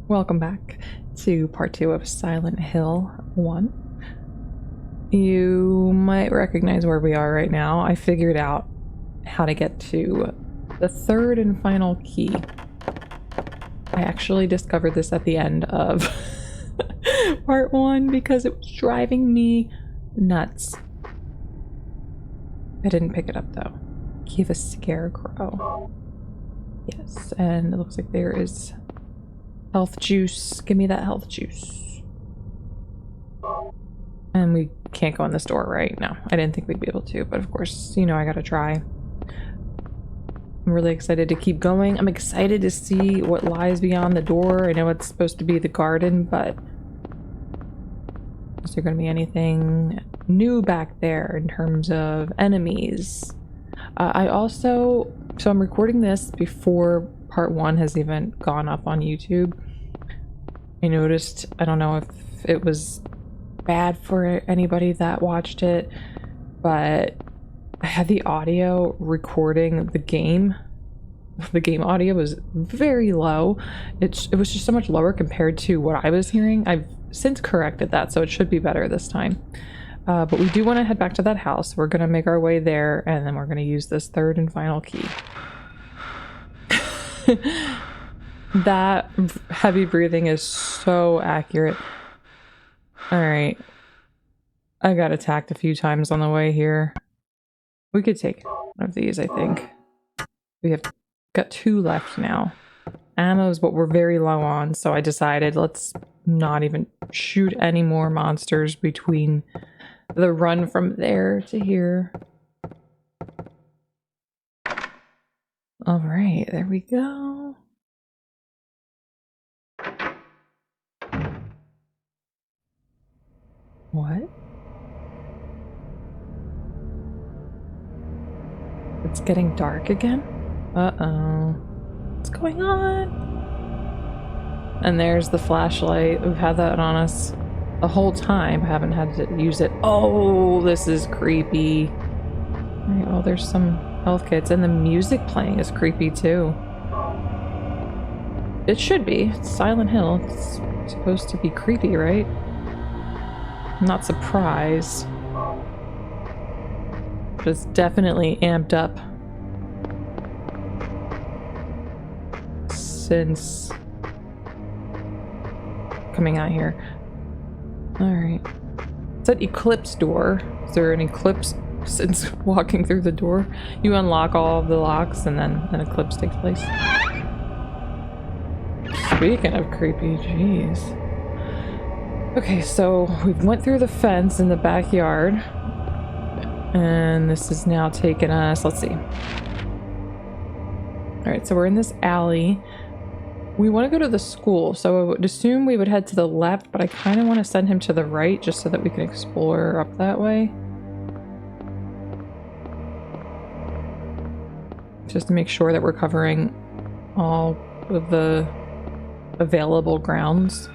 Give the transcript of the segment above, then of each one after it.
Welcome back to part 2 of Silent Hill 1. You might recognize where we are right now. I figured out how to get to the third and final key. I actually discovered this at the end of part 1 because it was driving me nuts. I didn't pick it up though. Key of a scarecrow. Yes, and it looks like there is health juice. Give me that health juice. And we can't go in this door, right? No, I didn't think we'd be able to, but of course, you know, I gotta try. I'm really excited to keep going. I'm excited to see what lies beyond the door. I know it's supposed to be the garden, but is there gonna be anything new back there in terms of enemies? So I'm recording this before part 1 has even gone up on YouTube. I noticed, I don't know if it was bad for anybody that watched it, but I had the audio recording the game. The game audio was very low. It was just so much lower compared to what I was hearing. I've since corrected that, so it should be better this time. But we do want to head back to that house. We're going to make our way there, and then we're going to use this third and final key. That heavy breathing is so accurate. Alright. I got attacked a few times on the way here. We could take one of these, I think. We have got 2 left now. Ammo is what we're very low on, so I decided let's not even shoot any more monsters between the run from there to here. Alright, there we go. What? It's getting dark again? Uh-oh. What's going on? And there's the flashlight. We've had that on us the whole time. I haven't had to use it. Oh, this is creepy. Alright, well, there's some health kits, and the music playing is creepy too. It should be. It's Silent Hill. It's supposed to be creepy, right? I'm not surprised. But it's definitely amped up since coming out here. Alright. It's that eclipse door. Is there an eclipse since walking through the door? You unlock all of the locks and then an eclipse takes place. Speaking of creepy, jeez. Okay, so we went through the fence in the backyard. And this is now taking us, let's see. Alright, so we're in this alley. We want to go to the school, so I would assume we would head to the left, but I kind of want to send him to the right just so that we can explore up that way. Just to make sure that we're covering all of the available grounds.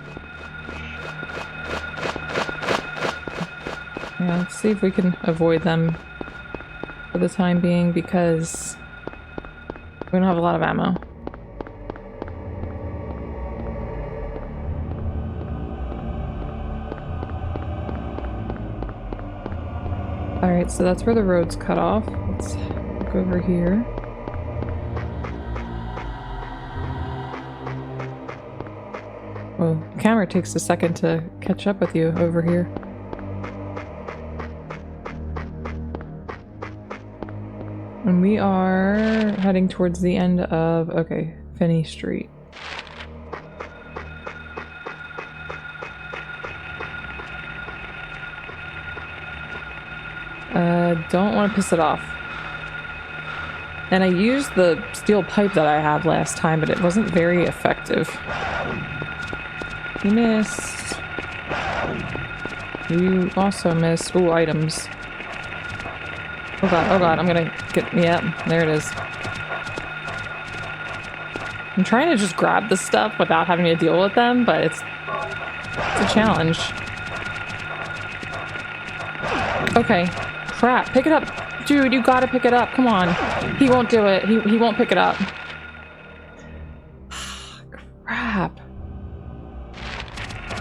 Yeah, let's see if we can avoid them for the time being because we don't have a lot of ammo. Alright, so that's where the road's cut off. Let's look over here. Well, the camera takes a second to catch up with you over here. And we are heading towards the end of, okay, Finney Street. Don't want to piss it off. And I used the steel pipe that I had last time, but it wasn't very effective. You missed. You also missed. Ooh, items. Oh god, I'm gonna get, yeah, there it is. I'm trying to just grab the stuff without having to deal with them, but it's a challenge. Okay, crap, pick it up. Dude, you gotta pick it up, come on. He won't do it, he won't pick it up. Crap.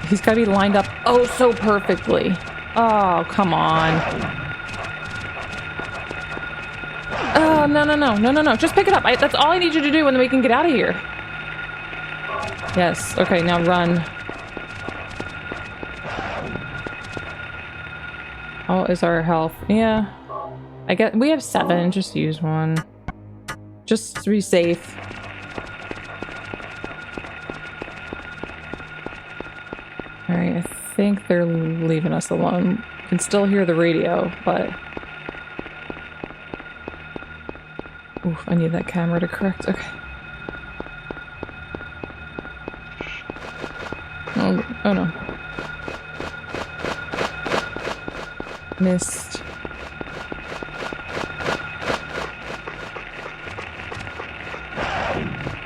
He's got to be lined up oh so perfectly. Oh, come on. Oh, no, no, no, no, no, no. Just pick it up. That's all I need you to do, and then we can get out of here. Yes. Okay, now run. How is our health? Yeah. I get we have 7. Just use one. Just to be safe. Alright, I think they're leaving us alone. You can still hear the radio, but... Oof, I need that camera to correct. Okay. Oh no. Missed.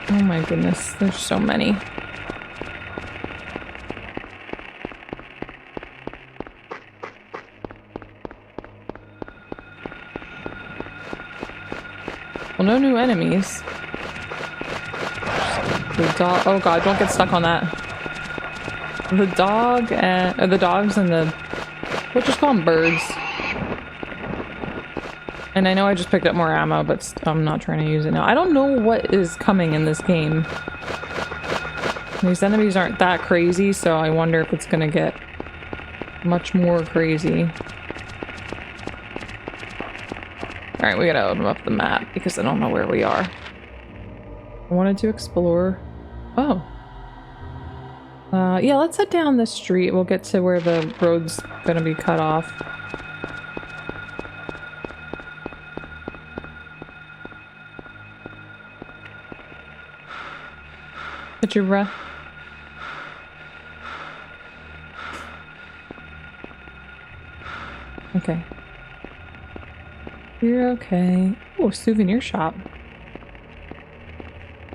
Oh my goodness, there's so many. Well, no new enemies. The dog. Oh god, don't get stuck on that. The dog and the dogs and the we'll just call them birds. And I know I just picked up more ammo, but I'm not trying to use it now. I don't know what is coming in this game. These enemies aren't that crazy, so I wonder if it's gonna get much more crazy. Alright, we gotta open up the map because I don't know where we are. I wanted to explore. Oh. Yeah, let's head down this street. We'll get to where the road's gonna be cut off. Get your breath. Okay. You're okay. Oh, souvenir shop.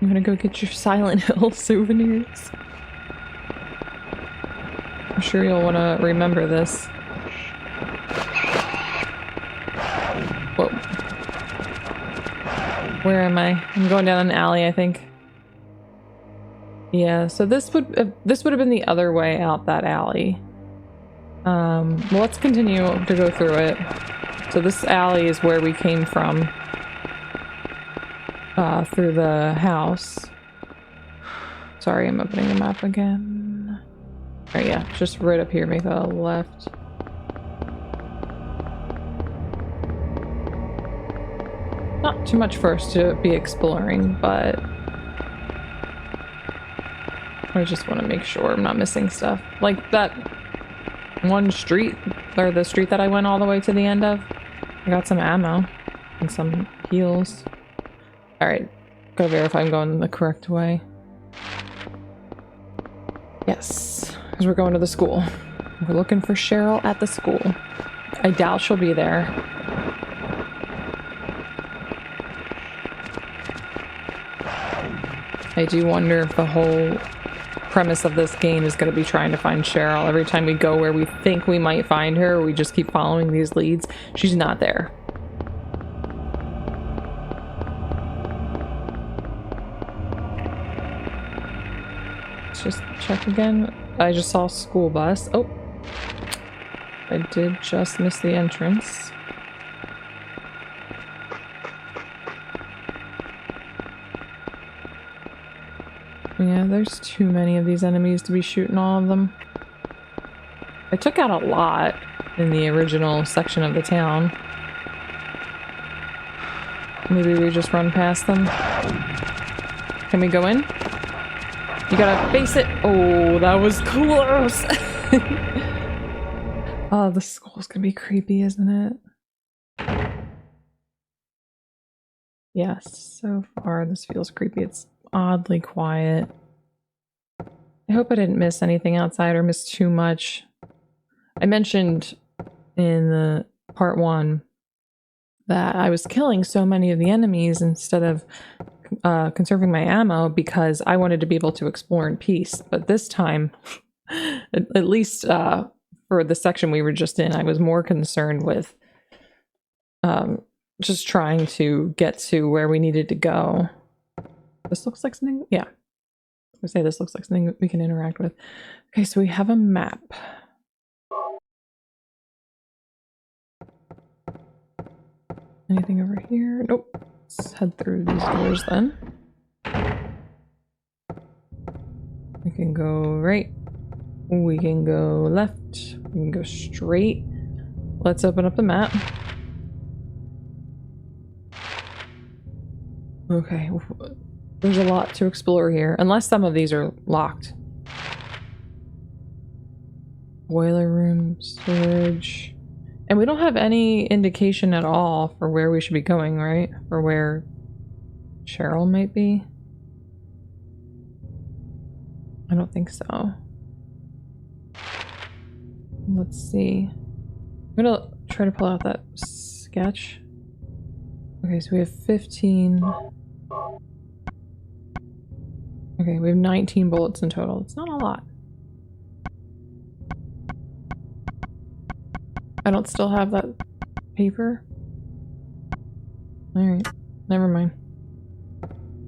You wanna go get your Silent Hill souvenirs? I'm sure you'll want to remember this. Whoa. Where am I? I'm going down an alley, I think. Yeah, so this would have been the other way out that alley. Well, let's continue to go through it. So this alley is where we came from. Through the house. Sorry, I'm opening the map again. Oh yeah, just right up here, make a left. Not too much for us to be exploring, but I just want to make sure I'm not missing stuff. Like that one street, or the street that I went all the way to the end of. I got some ammo and some heals. Alright, gotta verify I'm going the correct way. Yes, because we're going to the school. We're looking for Cheryl at the school. I doubt she'll be there. I do wonder if the whole premise of this game is going to be trying to find Cheryl. Every time we go where we think we might find her, we just keep following these leads. She's not there. Let's just check again. I just saw a school bus. Oh, I did just miss the entrance. Yeah, there's too many of these enemies to be shooting all of them. I took out a lot in the original section of the town. Maybe we just run past them. Can we go in? You gotta face it. Oh, that was close. Oh, the school's gonna be creepy, isn't it? Yes, so far this feels creepy. It's oddly quiet. I hope I didn't miss anything outside or miss too much. I mentioned in the part 1 that I was killing so many of the enemies instead of conserving my ammo because I wanted to be able to explore in peace. But this time, at least for the section we were just in, I was more concerned with just trying to get to where we needed to go. This looks like something, yeah. I say this looks like something we can interact with. Okay, so we have a map. Anything over here? Nope. Let's head through these doors then. We can go right. We can go left. We can go straight. Let's open up the map. Okay. There's a lot to explore here, unless some of these are locked. Boiler room, storage. And we don't have any indication at all for where we should be going, right? Or where Cheryl might be. I don't think so. Let's see. I'm gonna try to pull out that sketch. Okay, so we have 15. Okay, we have 19 bullets in total. It's not a lot. I don't still have that paper. Alright, never mind.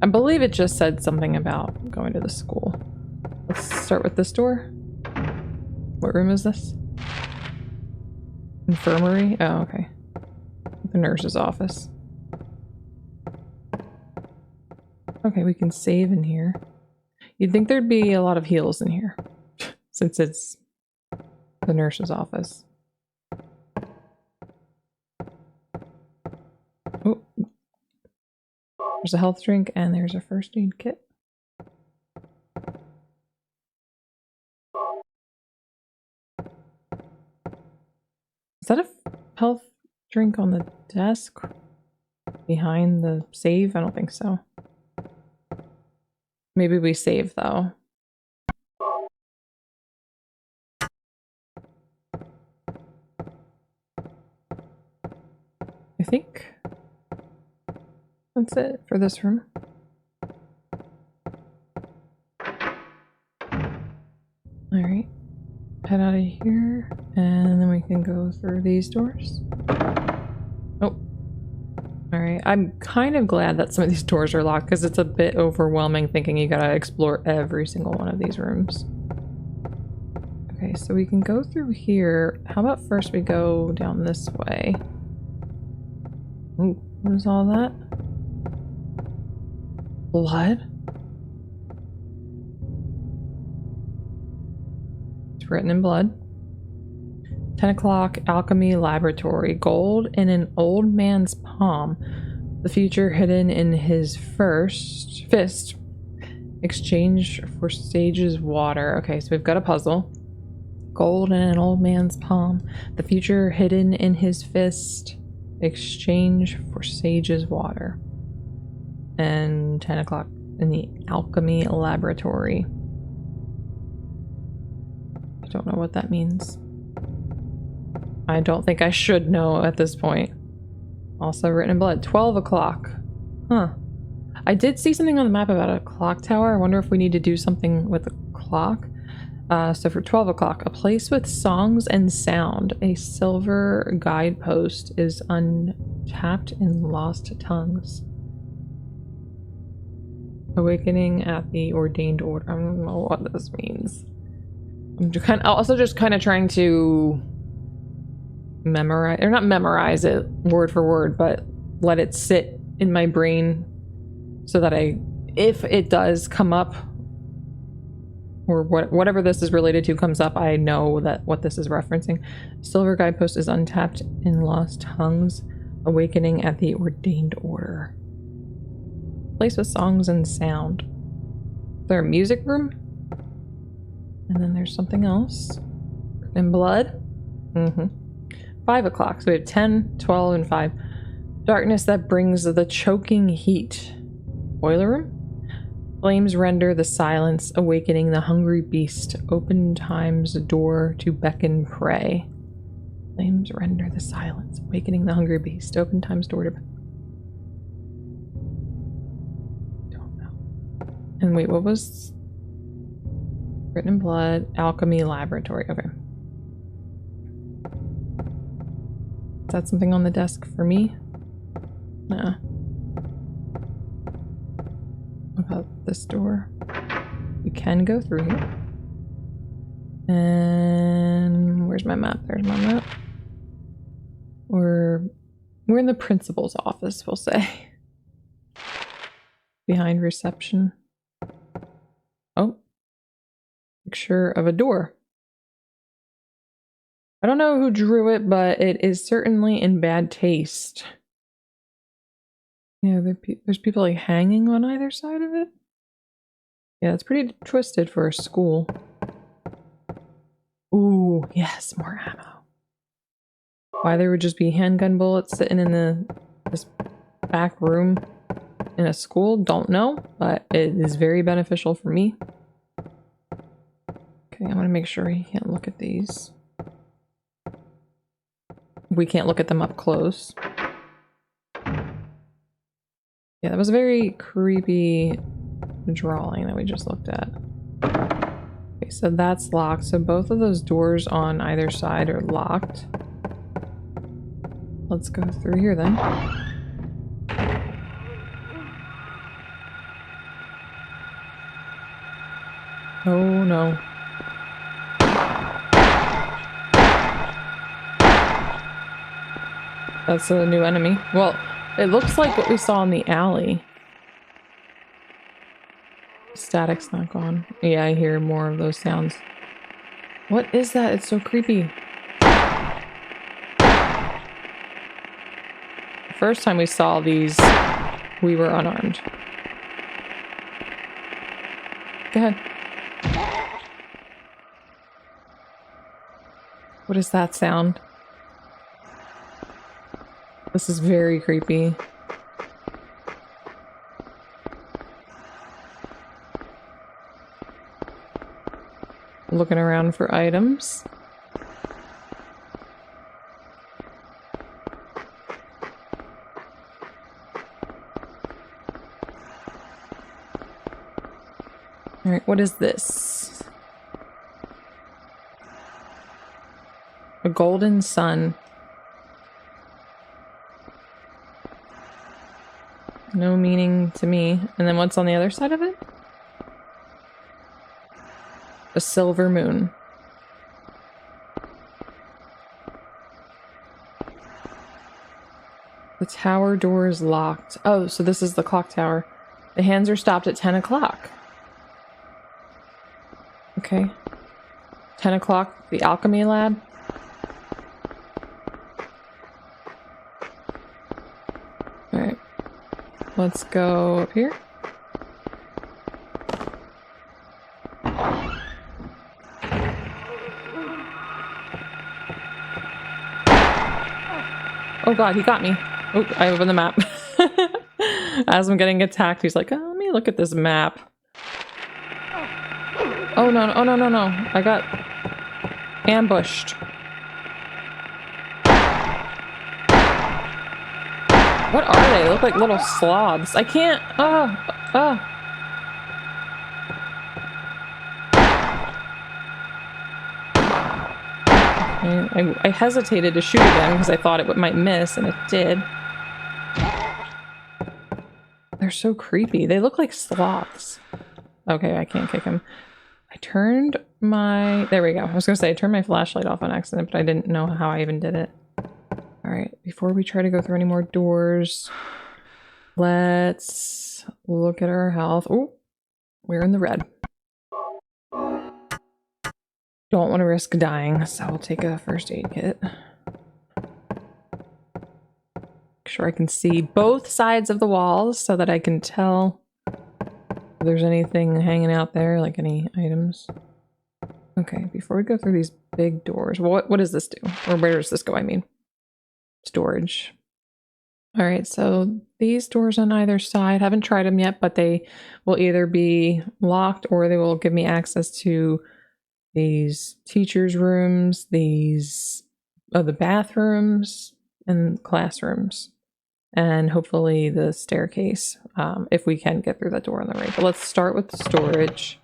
I believe it just said something about going to the school. Let's start with this door. What room is this? Infirmary? Oh, okay. The nurse's office. Okay, we can save in here. You'd think there'd be a lot of heals in here, since it's the nurse's office. Oh, there's a health drink and there's a first aid kit. Is that a health drink on the desk behind the save? I don't think so. Maybe we save though. I think that's it for this room. Alright. Head out of here, and then we can go through these doors. Oh. Alright, I'm kind of glad that some of these doors are locked, because it's a bit overwhelming thinking you gotta explore every single one of these rooms. Okay, so we can go through here. How about first we go down this way? Ooh, what is all that? Blood? It's written in blood. 10 o'clock, alchemy laboratory. Gold in an old man's palm. The future hidden in his fist. Exchange for sage's water. Okay, so we've got a puzzle. Gold in an old man's palm. The future hidden in his fist. Exchange for sage's water. And 10 o'clock in the alchemy laboratory. I don't know what that means. I don't think I should know at this point. Also written in blood. 12 o'clock. Huh. I did see something on the map about a clock tower. I wonder if we need to do something with the clock. So for 12 o'clock, a place with songs and sound. A silver guidepost is untapped in lost tongues. Awakening at the ordained order. I don't know what this means. I'm also just kind of trying to memorize, or not memorize it word for word, but let it sit in my brain so that if it does come up, or whatever this is related to comes up, I know that what this is referencing. Silver guidepost is untapped in lost tongues. Awakening at the ordained order. Place with songs and sound. Is there a music room? And then there's something else. In blood? 5 o'clock. So we have 10, 12, and 5. Darkness that brings the choking heat. Boiler room? Flames render the silence, awakening the hungry beast. Open time's door to beckon prey. Flames render the silence, awakening the hungry beast. Open time's door to beckon. Don't know. And wait, what was written in blood? Alchemy laboratory. Okay. Is that something on the desk for me? Nah. What about this door? we can go through here. And where's my map? There's my map. We're in the principal's office, we'll say. Behind reception. Oh. Picture of a door. I don't know who drew it, but it is certainly in bad taste. Yeah, there's people like hanging on either side of it. Yeah, it's pretty twisted for a school. Ooh, yes, more ammo. Why there would just be handgun bullets sitting in this back room in a school, don't know, but it is very beneficial for me. Okay, I want to make sure he can't look at these. We can't look at them up close. Yeah, that was a very creepy drawing that we just looked at. Okay, so that's locked. So both of those doors on either side are locked. Let's go through here then. Oh no. That's a new enemy. Well, it looks like what we saw in the alley. Static's not gone. Yeah, I hear more of those sounds. What is that? It's so creepy. The first time we saw these, we were unarmed. Go ahead. What is that sound? This is very creepy. Looking around for items. All right, what is this? A golden sun. No meaning to me. And then what's on the other side of it? A silver moon. The tower door is locked. Oh, so this is the clock tower. The hands are stopped at 10 o'clock. Okay. 10 o'clock, the alchemy lab. Alright. Let's go up here. Oh god, he got me. Oh, I opened the map. As I'm getting attacked, he's like, oh, let me look at this map. Oh no, oh no, no, no. I got ambushed. What are they? They look like little sloths. I can't. I hesitated to shoot again because I thought it might miss, and it did. They're so creepy. They look like sloths. Okay, I can't kick him. I turned my... There we go. I was going to say I turned my flashlight off on accident, but I didn't know how I even did it. Alright, before we try to go through any more doors, let's look at our health. Oh, we're in the red. Don't want to risk dying, so I'll take a first aid kit. Make sure I can see both sides of the walls so that I can tell if there's anything hanging out there, like any items. Okay, before we go through these big doors, what does this do? Or where does this go, I mean? Storage. Alright, so these doors on either side, haven't tried them yet, but they will either be locked or they will give me access to these teachers' rooms, these the bathrooms, and classrooms, and hopefully the staircase, if we can get through that door on the right. But let's start with the storage.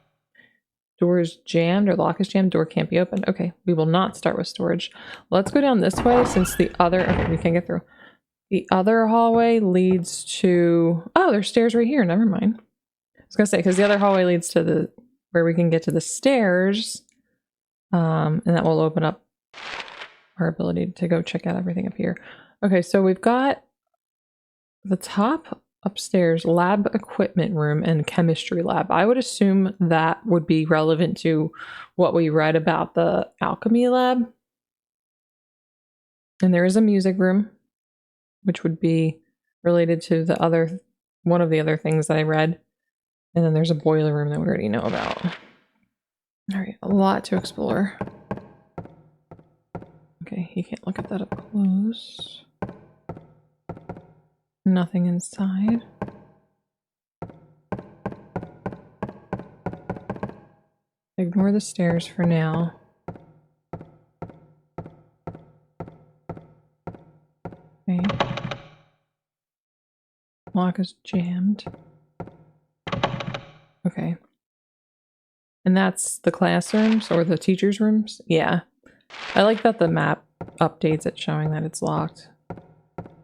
Door is jammed, or lock is jammed, door can't be opened. Okay, we will not start with storage. Let's go down this way since the other... Okay, we can't get through. The other hallway leads to... Oh, there's stairs right here. Never mind. I was gonna say, because the other hallway leads to the where we can get to the stairs. And that will open up our ability to go check out everything up here. Okay, so we've got the top upstairs lab equipment room and chemistry lab. I would assume that would be relevant to what we read about the alchemy lab. And there is a music room, which would be related to the other, one of the other things that I read. And then there's a boiler room that we already know about. All right, a lot to explore. Okay, you can't look at that up close. Nothing inside. Ignore the stairs for now. Okay. Lock is jammed. Okay. And that's the classrooms or the teachers' rooms? Yeah. I like that the map updates it showing that it's locked.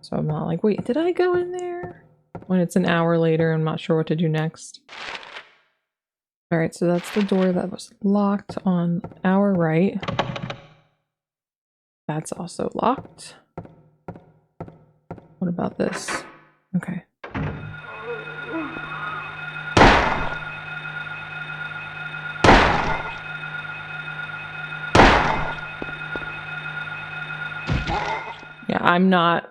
So I'm not like, wait, did I go in there? When it's an hour later, I'm not sure what to do next. Alright, so that's the door that was locked on our right. That's also locked. What about this? Okay. Yeah, I'm not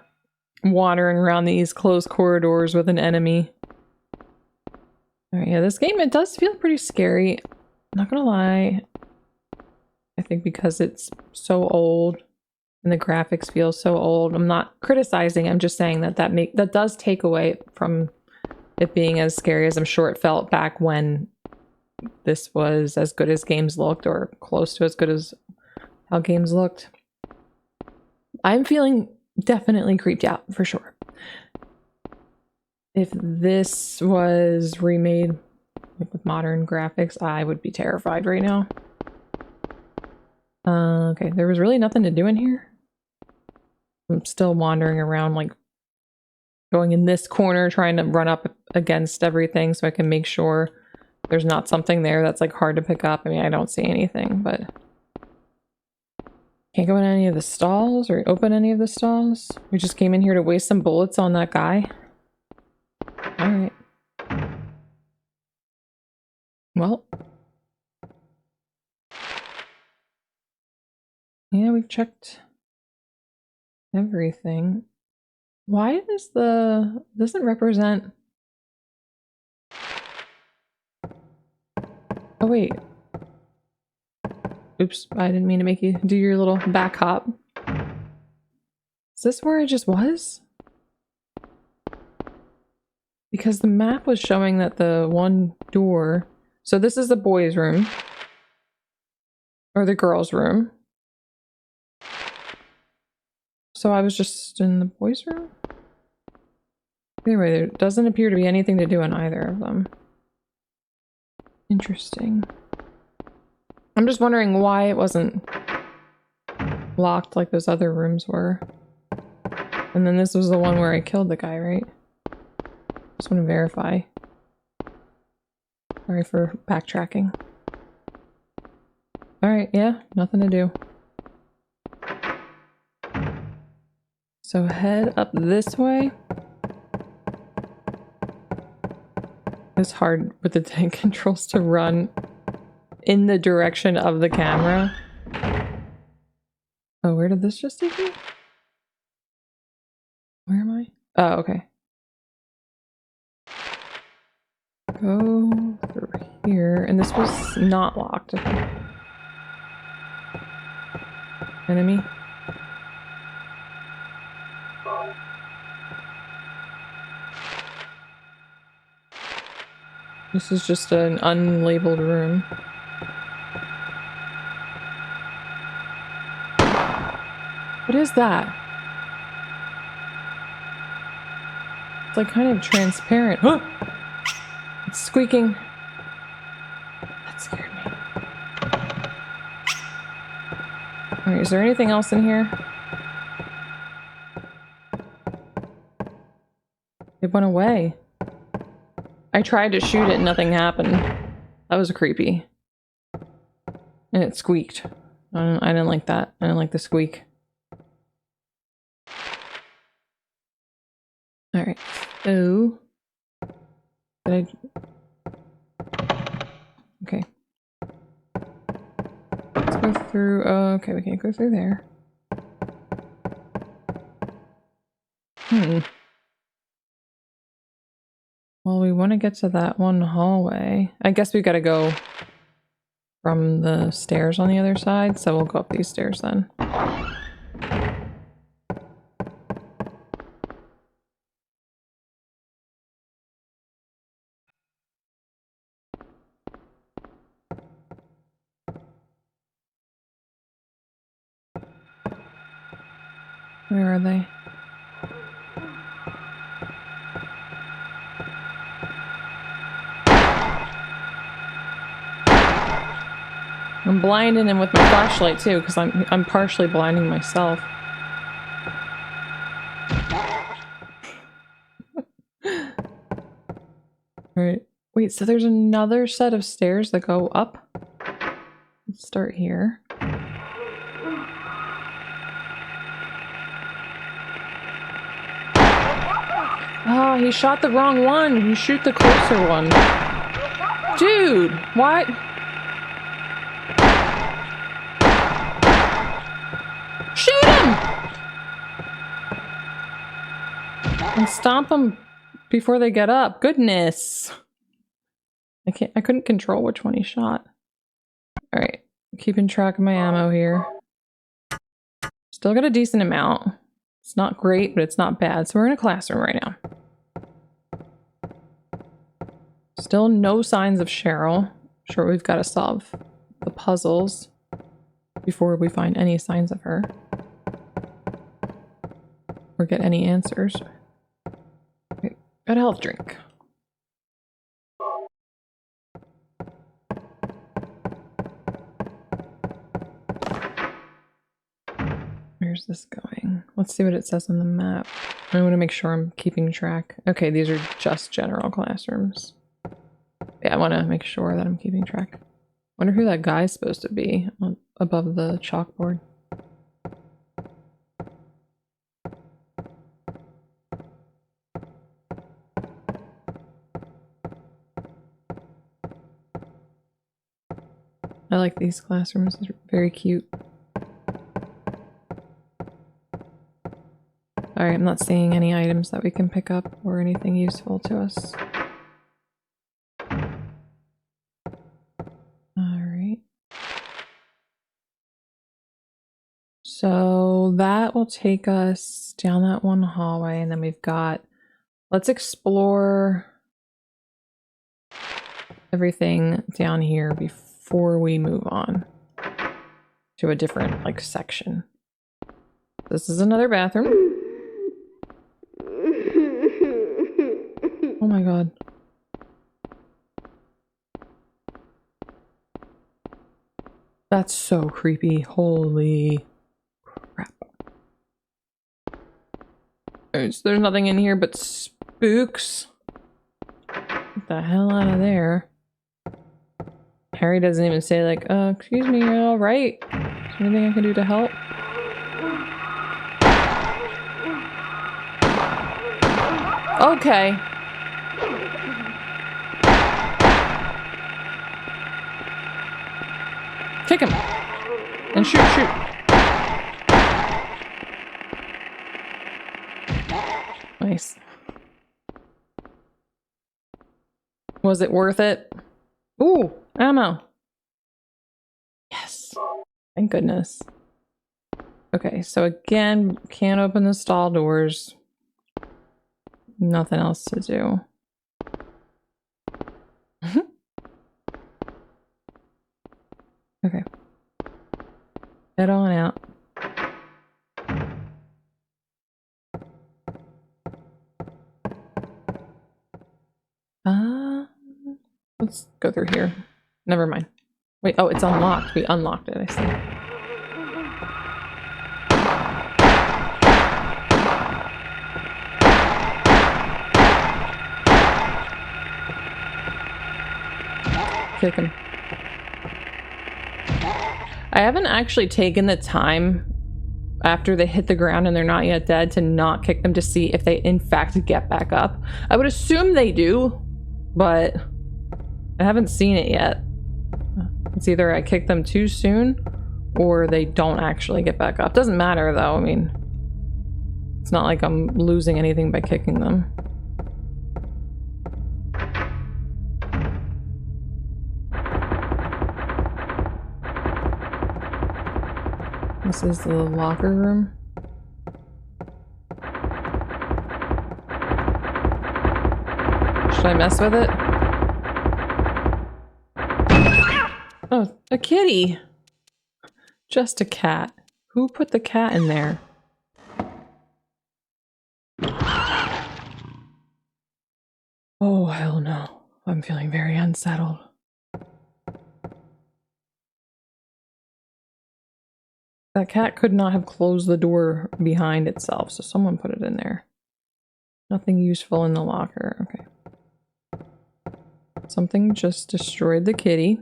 wandering around these closed corridors with an enemy. Alright, yeah, this game, it does feel pretty scary. Not gonna lie. I think because it's so old and the graphics feel so old. I'm not criticizing, I'm just saying that that does take away from it being as scary as I'm sure it felt back when this was as good as games looked, or close to as good as how games looked. I'm feeling definitely creeped out, for sure. If this was remade with modern graphics, I would be terrified right now. Okay, there was really nothing to do in here. I'm still wandering around, like, going in this corner, trying to run up against everything so I can make sure there's not something there that's, like, hard to pick up. I mean, I don't see anything, but... Can't go in any of the stalls or open any of the stalls. We just came in here to waste some bullets on that guy. Alright. Well. Yeah, we've checked everything. Why does doesn't represent... Oh wait. Oops, I didn't mean to make you do your little back hop. Is this where I just was? Because the map was showing that the one door... So this is the boys' room. Or the girls' room. So I was just in the boys' room? Anyway, there doesn't appear to be anything to do in either of them. Interesting. I'm just wondering why it wasn't locked like those other rooms were. And then this was the one where I killed the guy, right? Just want to verify. Sorry for backtracking. Alright, yeah, nothing to do. So head up this way. It's hard with the tank controls to run in the direction of the camera. Oh, where did this just take me? Where am I? Oh, okay. Go through here. And this was not locked. Okay. Enemy. This is just an unlabeled room. What is that? It's like kind of transparent. Huh! It's squeaking. That scared me. Alright, is there anything else in here? It went away. I tried to shoot it and nothing happened. That was creepy. And it squeaked. I didn't like that. I didn't like the squeak. Alright. So... Did I... Okay. Let's go through... okay, we can't go through there. Well, we want to get to that one hallway. I guess we gotta go from the stairs on the other side, so we'll go up these stairs then. Where are they? I'm blinding him with my flashlight too, because I'm partially blinding myself. Alright. Wait, so there's another set of stairs that go up? Let's start here. Oh, he shot the wrong one. You shoot the closer one. Dude, what? Shoot him! And stomp them before they get up. Goodness. I couldn't control which one he shot. Alright. Keeping track of my ammo here. Still got a decent amount. It's not great, but it's not bad. So we're in a classroom right now. Still no signs of Cheryl. Sure, we've got to solve the puzzles before we find any signs of her. Or get any answers. Okay, got a health drink. Where's this going? Let's see what it says on the map. I want to make sure I'm keeping track. Okay, these are just general classrooms. Yeah, I want to make sure that I'm keeping track. Wonder who that guy's supposed to be above the chalkboard. I like these classrooms. They're very cute. Alright, I'm not seeing any items that we can pick up or anything useful to us. Alright. So that will take us down that one hallway, and then we've got... Let's explore everything down here before we move on to a different, like, section. This is another bathroom. Oh my god. That's so creepy. Holy crap. There's nothing in here but spooks. Get the hell out of there. Harry doesn't even say like, excuse me, you're all right? Is there anything I can do to help? Okay. Kick him! And shoot, shoot! Nice. Was it worth it? Ooh! Ammo! Yes! Thank goodness. Okay, so again, can't open the stall doors. Nothing else to do. Okay. Head on out. Let's go through here. Never mind. Wait, oh, it's unlocked. We unlocked it, I see. kick him. I haven't actually taken the time after they hit the ground and they're not yet dead to not kick them to see if they in fact get back up. I would assume they do, but I haven't seen it yet. It's either I kick them too soon or they don't actually get back up. Doesn't matter though, I mean, it's not like I'm losing anything by kicking them. This is the locker room. Should I mess with it? Oh, a kitty! Just a cat. Who put the cat in there? Oh, hell no. I'm feeling very unsettled. That cat could not have closed the door behind itself, so someone put it in there. Nothing useful in the locker. Okay. Something just destroyed the kitty.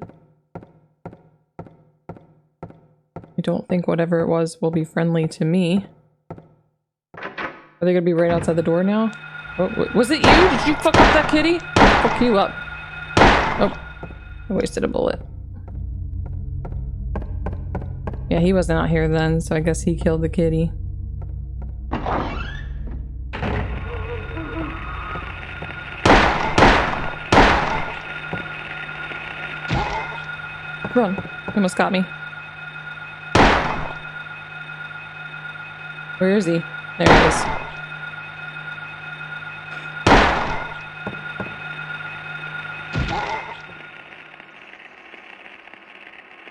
I don't think whatever it was will be friendly to me. Are they gonna be right outside the door now? Oh, was it you? Did you fuck up that kitty? I'll fuck you up. Oh, I wasted a bullet. Yeah, he wasn't out here then, so I guess he killed the kitty. Run. He almost got me. Where is he? There he is.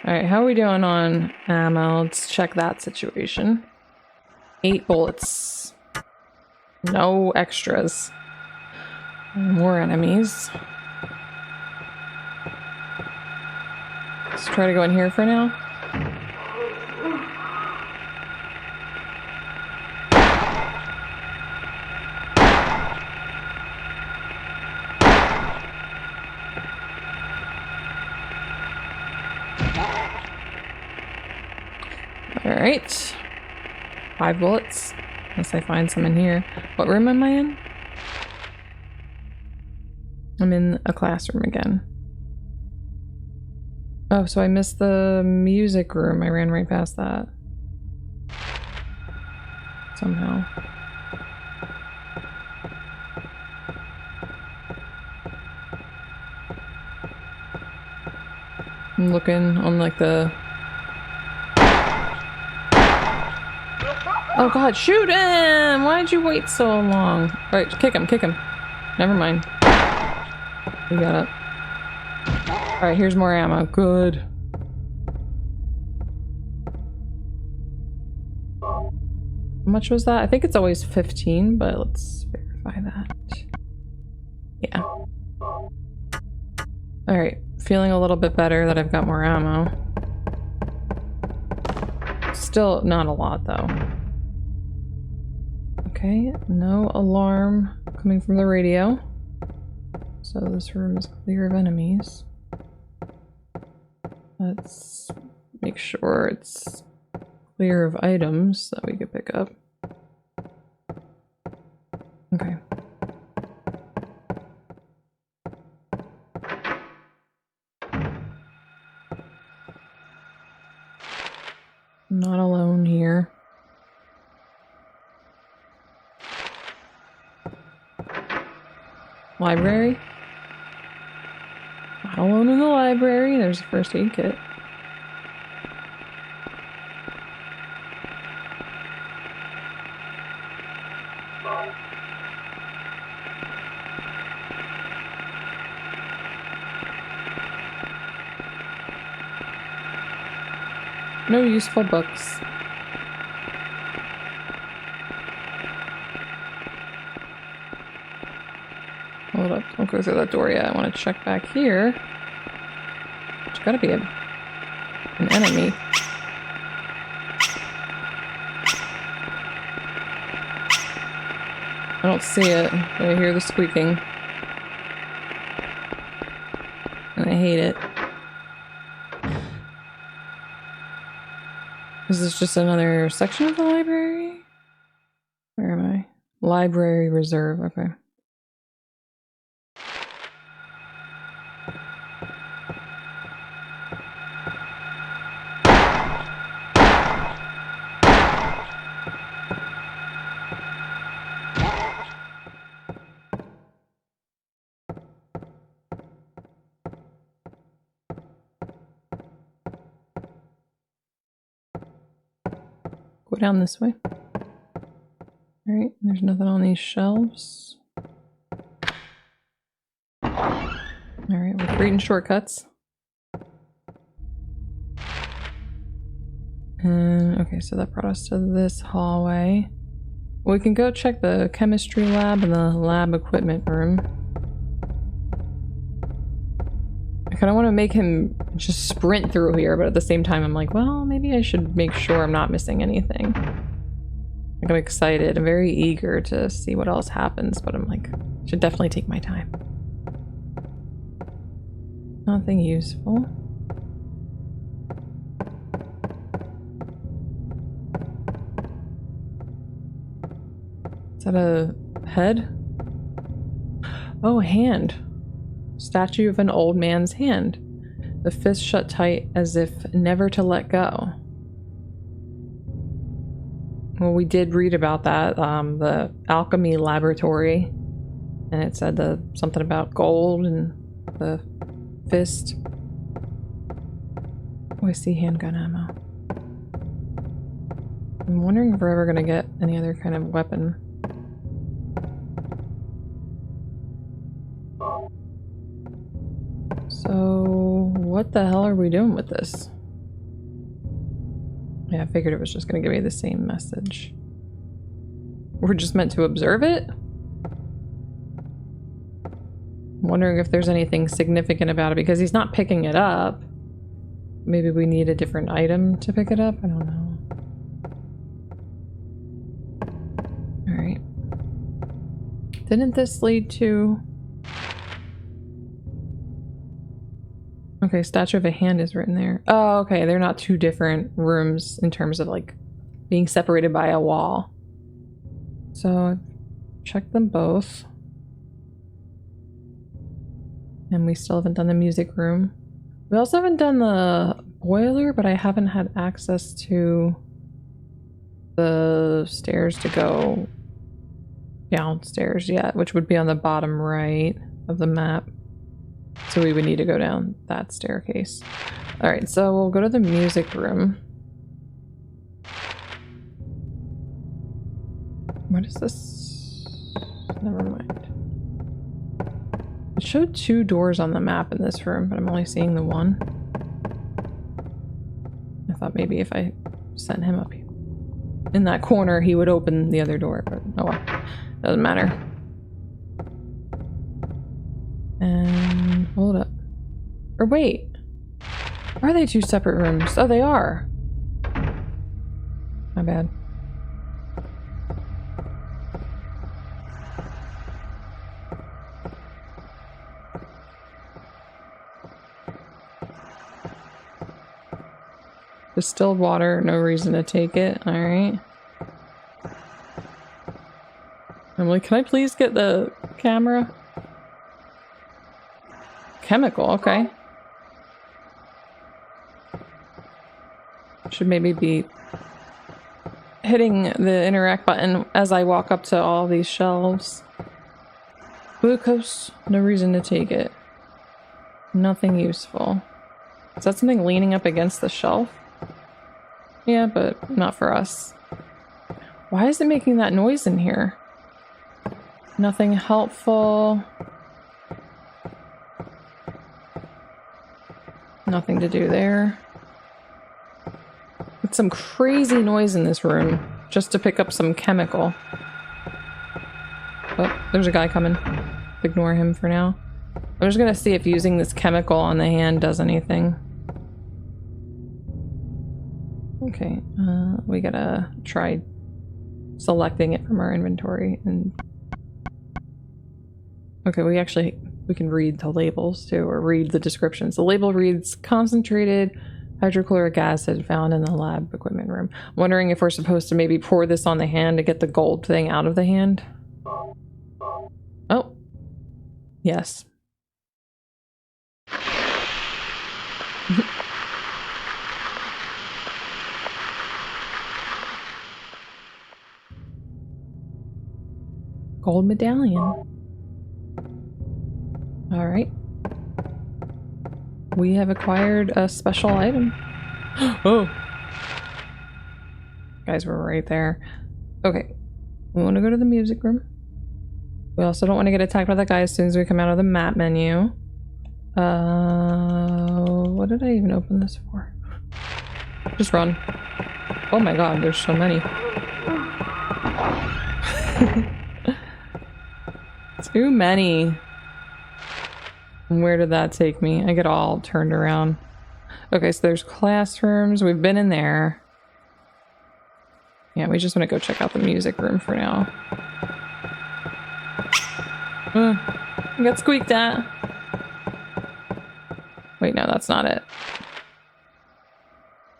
Alright, how are we doing on ammo? Let's check that situation. 8 bullets. No extras. More enemies. Let's try to go in here for now. Alright. 5 bullets. Unless I find some in here. What room am I in? I'm in a classroom again. Oh, so I missed the music room. I ran right past that. Somehow. I'm looking on like the... Oh god, shoot him! Why'd you wait so long? Alright, kick him, kick him. Never mind. We got it. Alright, here's more ammo. Good. How much was that? I think it's always 15, but let's verify that. Yeah. Alright, feeling a little bit better that I've got more ammo. Still not a lot though. Okay, no alarm coming from the radio. So this room is clear of enemies. Let's make sure it's clear of items that we could pick up. Okay. I'm not alone here. Library? Not alone in the library. There's a first aid kit. No useful books. Hold up, don't go through that door yet. I want to check back here. There's gotta be an enemy. I don't see it, but I hear the squeaking. And I hate it. Is this just another section of the library? Where am I? Library reserve, okay. Go down this way. Alright, there's nothing on these shelves. Alright, we're creating shortcuts. And okay, so that brought us to this hallway. We can go check the chemistry lab and the lab equipment room. I kind of want to make him just sprint through here, but at the same time I'm like, well, maybe I should make sure I'm not missing anything. Like, I'm excited, I'm very eager to see what else happens, but I'm like, should definitely take my time. Nothing useful. Is that a head? Oh, a hand. Statue of an old man's hand. The fist shut tight as if never to let go. Well, we did read about that, the alchemy laboratory. And it said something about gold and the fist. Oh, I see handgun ammo. I'm wondering if we're ever gonna get any other kind of weapon. So, what the hell are we doing with this? Yeah, I figured it was just gonna give me the same message. We're just meant to observe it? I'm wondering if there's anything significant about it because he's not picking it up. Maybe we need a different item to pick it up? I don't know. Alright. Didn't this lead to... Okay, statue of a hand is written there. Oh, okay, they're not two different rooms in terms of like being separated by a wall. So, check them both. And we still haven't done the music room. We also haven't done the boiler, but I haven't had access to the stairs to go downstairs yet, which would be on the bottom right of the map. So we would need to go down that staircase. Alright, so we'll go to the music room. What is this? Never mind. It showed 2 doors on the map in this room, but I'm only seeing the one. I thought maybe if I sent him up in that corner, he would open the other door, but oh well. Doesn't matter. And hold up. Or wait. Are they 2 separate rooms? Oh, they are. My bad. Distilled water, no reason to take it. Alright. I'm like, can I please get the camera? Chemical, okay. Should maybe be hitting the interact button as I walk up to all these shelves. Glucose, no reason to take it. Nothing useful. Is that something leaning up against the shelf? Yeah, but not for us. Why is it making that noise in here? Nothing helpful. Nothing to do there. It's some crazy noise in this room just to pick up some chemical. Oh, there's a guy coming. Ignore him for now. I'm just gonna see if using this chemical on the hand does anything. Okay, we gotta try selecting it from our inventory and... Okay, we can read the labels too, or read the descriptions. The label reads concentrated Hydrochloric acid found in the lab equipment room. Wondering if we're supposed to maybe pour this on the hand to get the gold thing out of the hand. Oh. Yes. Gold medallion. Alright. We have acquired a special item. Oh! Guys, we're right there. Okay. We want to go to the music room. We also don't want to get attacked by that guy as soon as we come out of the map menu. What did I even open this for? Just run. Oh my god, there's so many. Too many. Where did that take me? I get all turned around. Okay, so there's classrooms. We've been in there. Yeah, we just want to go check out the music room for now. I got squeaked at. Wait, no, that's not it.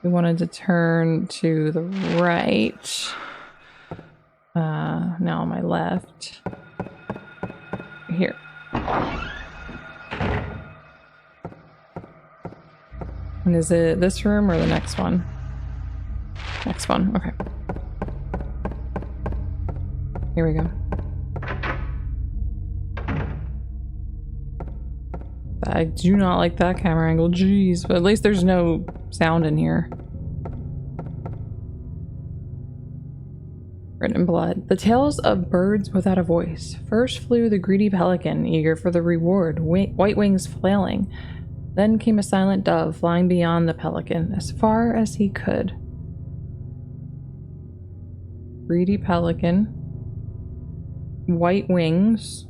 We wanted to turn to the right. Now on my left. Here. And is it this room or the next one? Next one, okay. Here we go. I do not like that camera angle, jeez. But at least there's no sound in here. Written in blood. The tales of birds without a voice. First flew the greedy pelican, eager for the reward, white wings flailing. Then came a silent dove, flying beyond the pelican, as far as he could. Greedy pelican. White wings.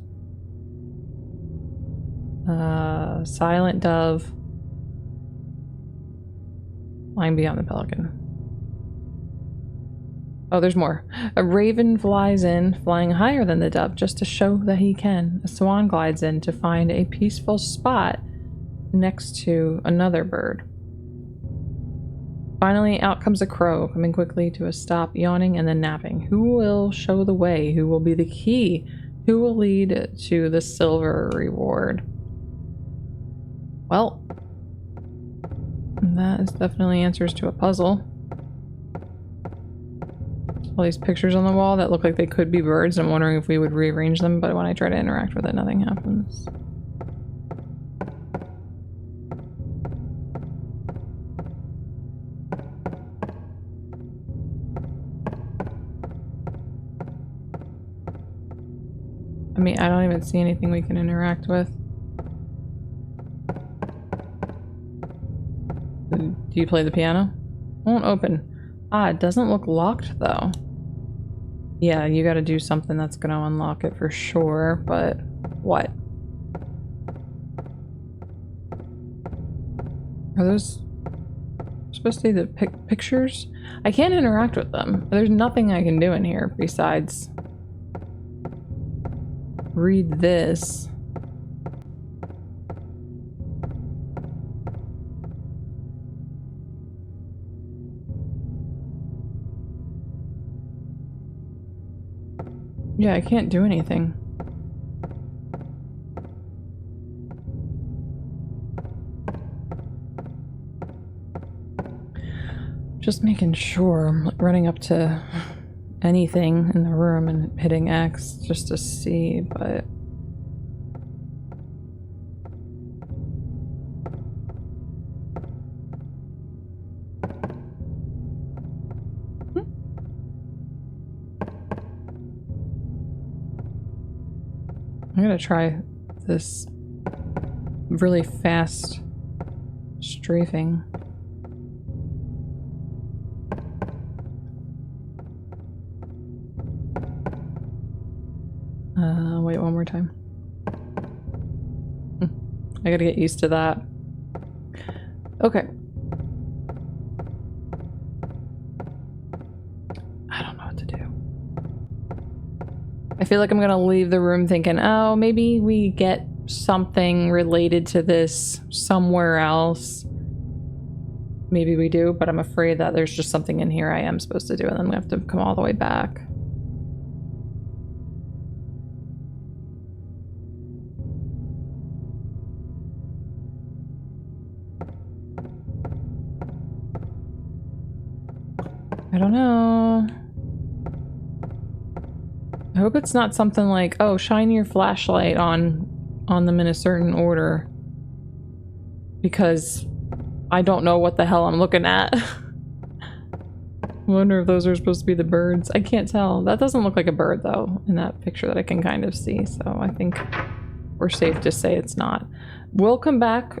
Silent dove. Flying beyond the pelican. Oh, there's more. A raven flies in, flying higher than the dove, just to show that he can. A swan glides in to find a peaceful spot next to another bird. Finally, out comes a crow, coming quickly to a stop, yawning and then napping. Who will show the way? Who will be the key? Who will lead to the silver reward? Well, that is definitely answers to a puzzle. All these pictures on the wall that look like they could be birds. I'm wondering if we would rearrange them, but when I try to interact with it, nothing happens. I mean, I don't even see anything we can interact with. Do you play the piano? Won't open. Ah, it doesn't look locked though. Yeah, you gotta do something that's gonna unlock it for sure, but what? Are those supposed to be the pictures? I can't interact with them. There's nothing I can do in here besides read this. Yeah, I can't do anything. Just making sure. I'm like running up to anything in the room and hitting X just to see, but... I'm gonna try this really fast strafing. Wait, one more time. I gotta get used to that. Okay. I don't know what to do. I feel like I'm gonna leave the room thinking, oh, maybe we get something related to this somewhere else. maybe we do, but I'm afraid that there's just something in here I am supposed to do, and then we have to come all the way back. I don't know. I hope it's not something like, oh, shine your flashlight on them in a certain order. Because I don't know what the hell I'm looking at. I wonder if those are supposed to be the birds. I can't tell. That doesn't look like a bird, though, in that picture that I can kind of see. So I think we're safe to say it's not. We'll come back.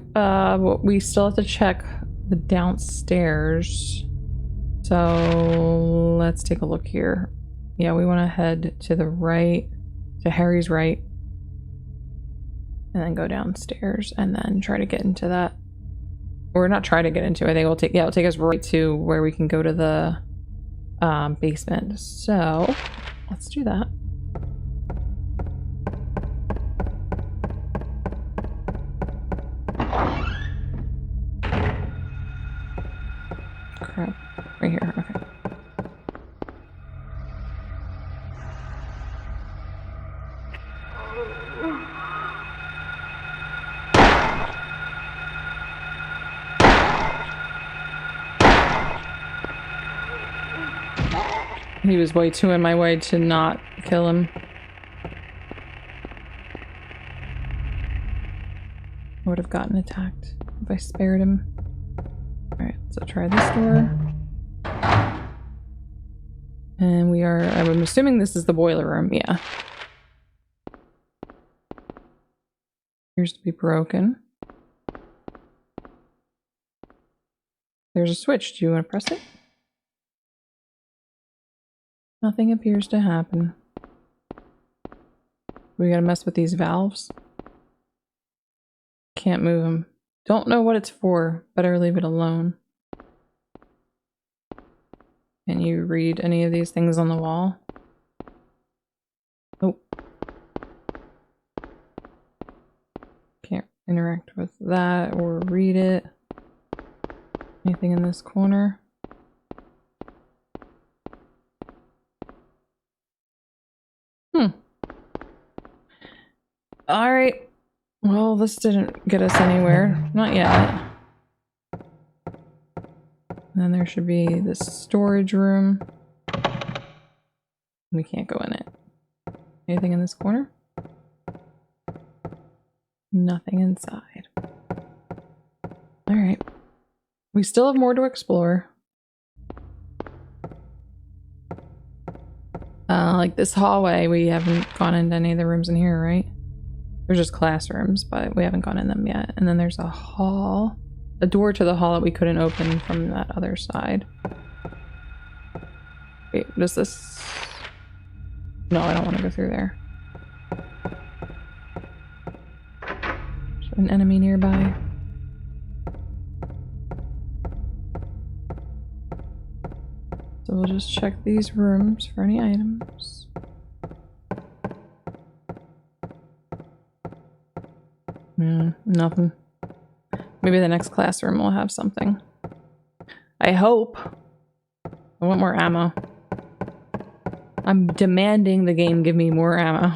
We still have to check the downstairs. So let's take a look here. Yeah, we want to head to the right, to Harry's right, and then go downstairs and then try to get into that. Or not try to get into it. I think it'll take us right to where we can go to the basement. So let's do that. Crap. Right here. Okay. He was way too in my way to not kill him. I would have gotten attacked if I spared him. Alright, so try this door. And we are, I'm assuming this is the boiler room, yeah. Appears to be broken. There's a switch. Do you want to press it? Nothing appears to happen. We gotta mess with these valves. Can't move them. Don't know what it's for. Better leave it alone. Can you read any of these things on the wall? Oh. Can't interact with that or read it. Anything in this corner? Alright. Well, this didn't get us anywhere. Not yet. And then there should be this storage room. We can't go in it. Anything in this corner? Nothing inside. Alright. We still have more to explore. Like this hallway, we haven't gone into any of the rooms in here, right? There's just classrooms, but we haven't gone in them yet. And then there's a hall. A door to the hall that we couldn't open from that other side. Wait, what is this? No, I don't want to go through there. There's an enemy nearby. So we'll just check these rooms for any items. Nothing. Maybe the next classroom will have something. I hope. I want more ammo. I'm demanding the game give me more ammo.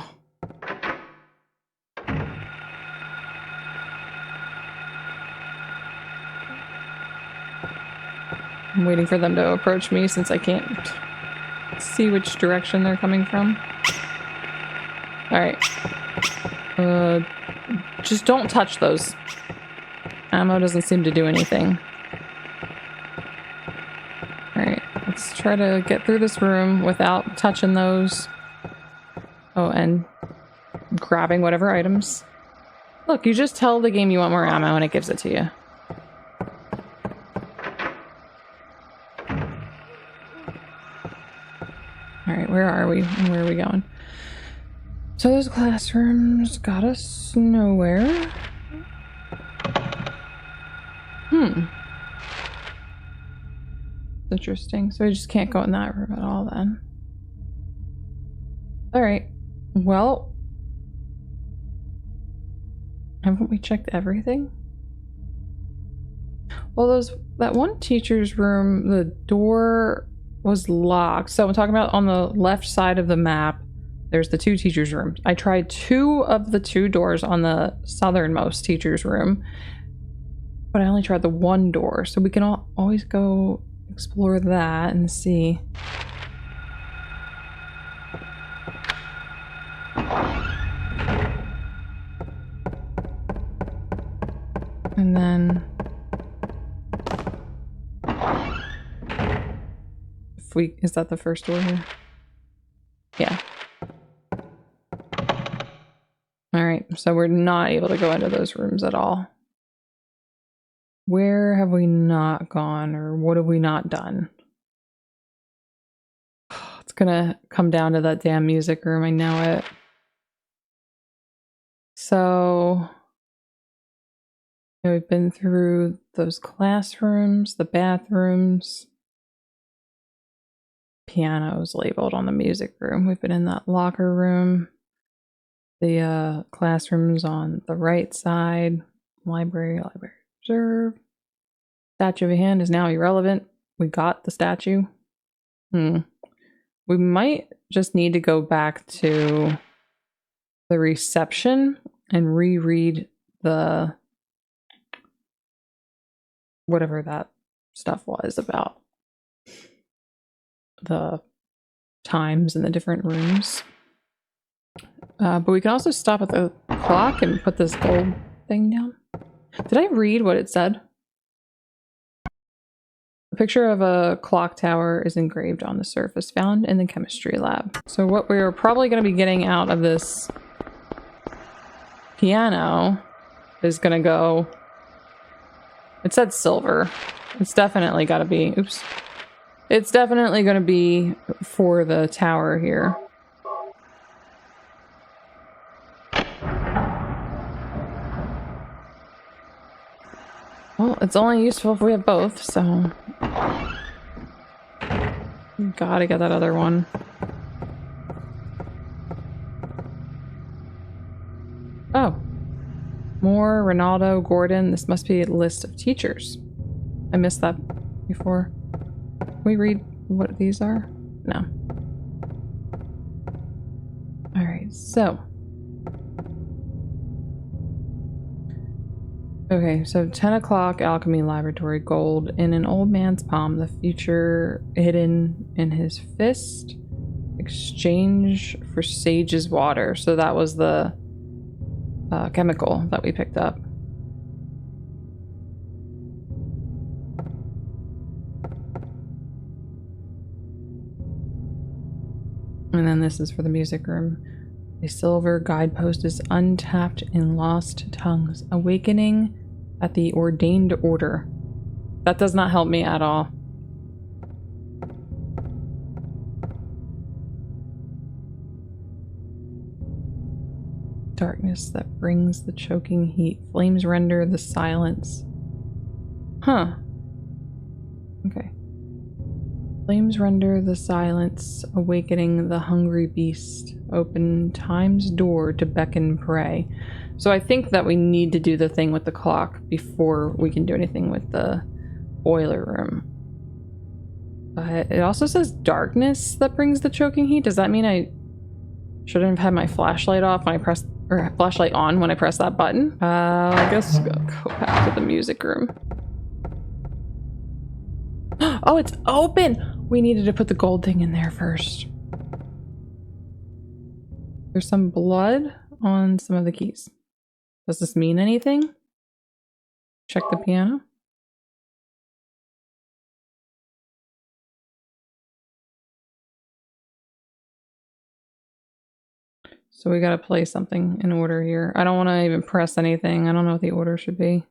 I'm waiting for them to approach me since I can't see which direction they're coming from. Alright. Just don't touch those. Ammo doesn't seem to do anything. Alright, let's try to get through this room without touching those. Oh, and grabbing whatever items. Look, you just tell the game you want more ammo and it gives it to you. Alright, where are we? And where are we going? So those classrooms got us nowhere. Interesting. So we just can't go in that room at all then. Alright. Well. Haven't we checked everything? Well, that one teacher's room, the door was locked. So I'm talking about on the left side of the map, there's the 2 teachers' rooms. I tried 2 of the 2 doors on the southernmost teacher's room, but I only tried the 1 door. So we can always go explore that and see. And then is that the first door here? Yeah. All right, so we're not able to go into those rooms at all. Where have we not gone, or what have we not done? It's gonna come down to that damn music room, I know it. So we've been through those classrooms, the bathrooms. Piano's labeled on the music room. We've been in that locker room. The classrooms on the right side. Library reserve. Statue of a hand is now irrelevant. We got the statue. We might just need to go back to the reception and reread the whatever that stuff was about the times in the different rooms. But we can also stop at the clock and put this gold thing down. Did I read what it said? A picture of a clock tower is engraved on the surface, found in the chemistry lab. So what we're probably going to be getting out of this piano is going to go... It said silver. It's definitely got to be... Oops. It's definitely going to be for the tower here. Well, it's only useful if we have both, so... Gotta get that other one. Oh. More Ronaldo, Gordon. This must be a list of teachers. I missed that before. Can we read what these are? No. Alright, so... Okay, so 10 o'clock, alchemy laboratory, gold in an old man's palm, the future hidden in his fist, exchange for sage's water. So that was the chemical that we picked up. And then this is for the music room. A silver guidepost is untapped in lost tongues, awakening at the ordained order. That does not help me at all. Darkness that brings the choking heat. Flames render the silence. Huh. Okay. Flames render the silence, awakening the hungry beast. Open time's door to beckon prey. So I think that we need to do the thing with the clock before we can do anything with the boiler room. But it also says darkness that brings the choking heat. Does that mean I shouldn't have had my flashlight off when I pressed, or flashlight on when I pressed that button? I guess I'll go back to the music room. Oh, it's open! We needed to put the gold thing in there first. There's some blood on some of the keys. Does this mean anything? Check the piano. So we gotta play something in order here. I don't want to even press anything. I don't know what the order should be.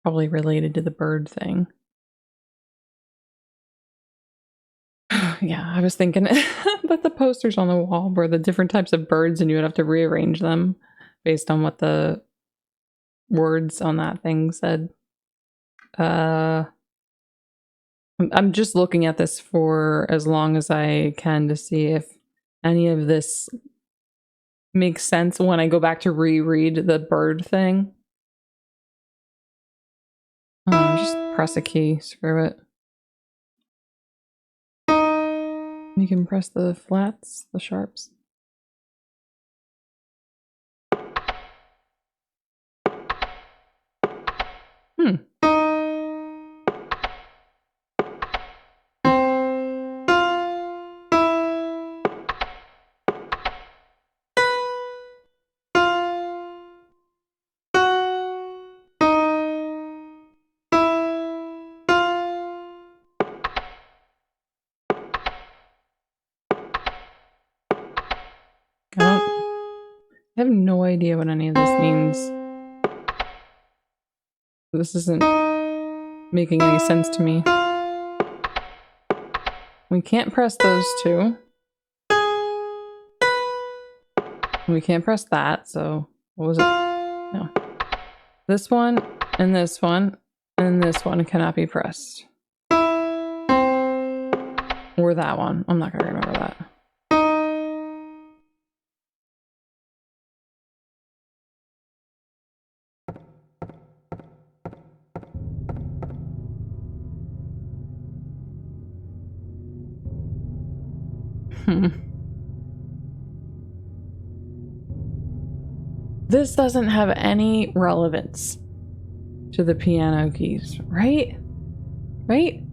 Probably related to the bird thing. Yeah, I was thinking that the posters on the wall were the different types of birds and you would have to rearrange them based on what the words on that thing said. I'm just looking at this for as long as I can to see if any of this makes sense when I go back to reread the bird thing. press a key. Screw it. You can press the flats, the sharps. Hmm. I have no idea what any of this means. This isn't making any sense to me. We can't press those two. We can't press that, so what was it? No. This one, and this one cannot be pressed. Or that one. I'm not gonna remember that. This doesn't have any relevance to the piano keys, right? Right?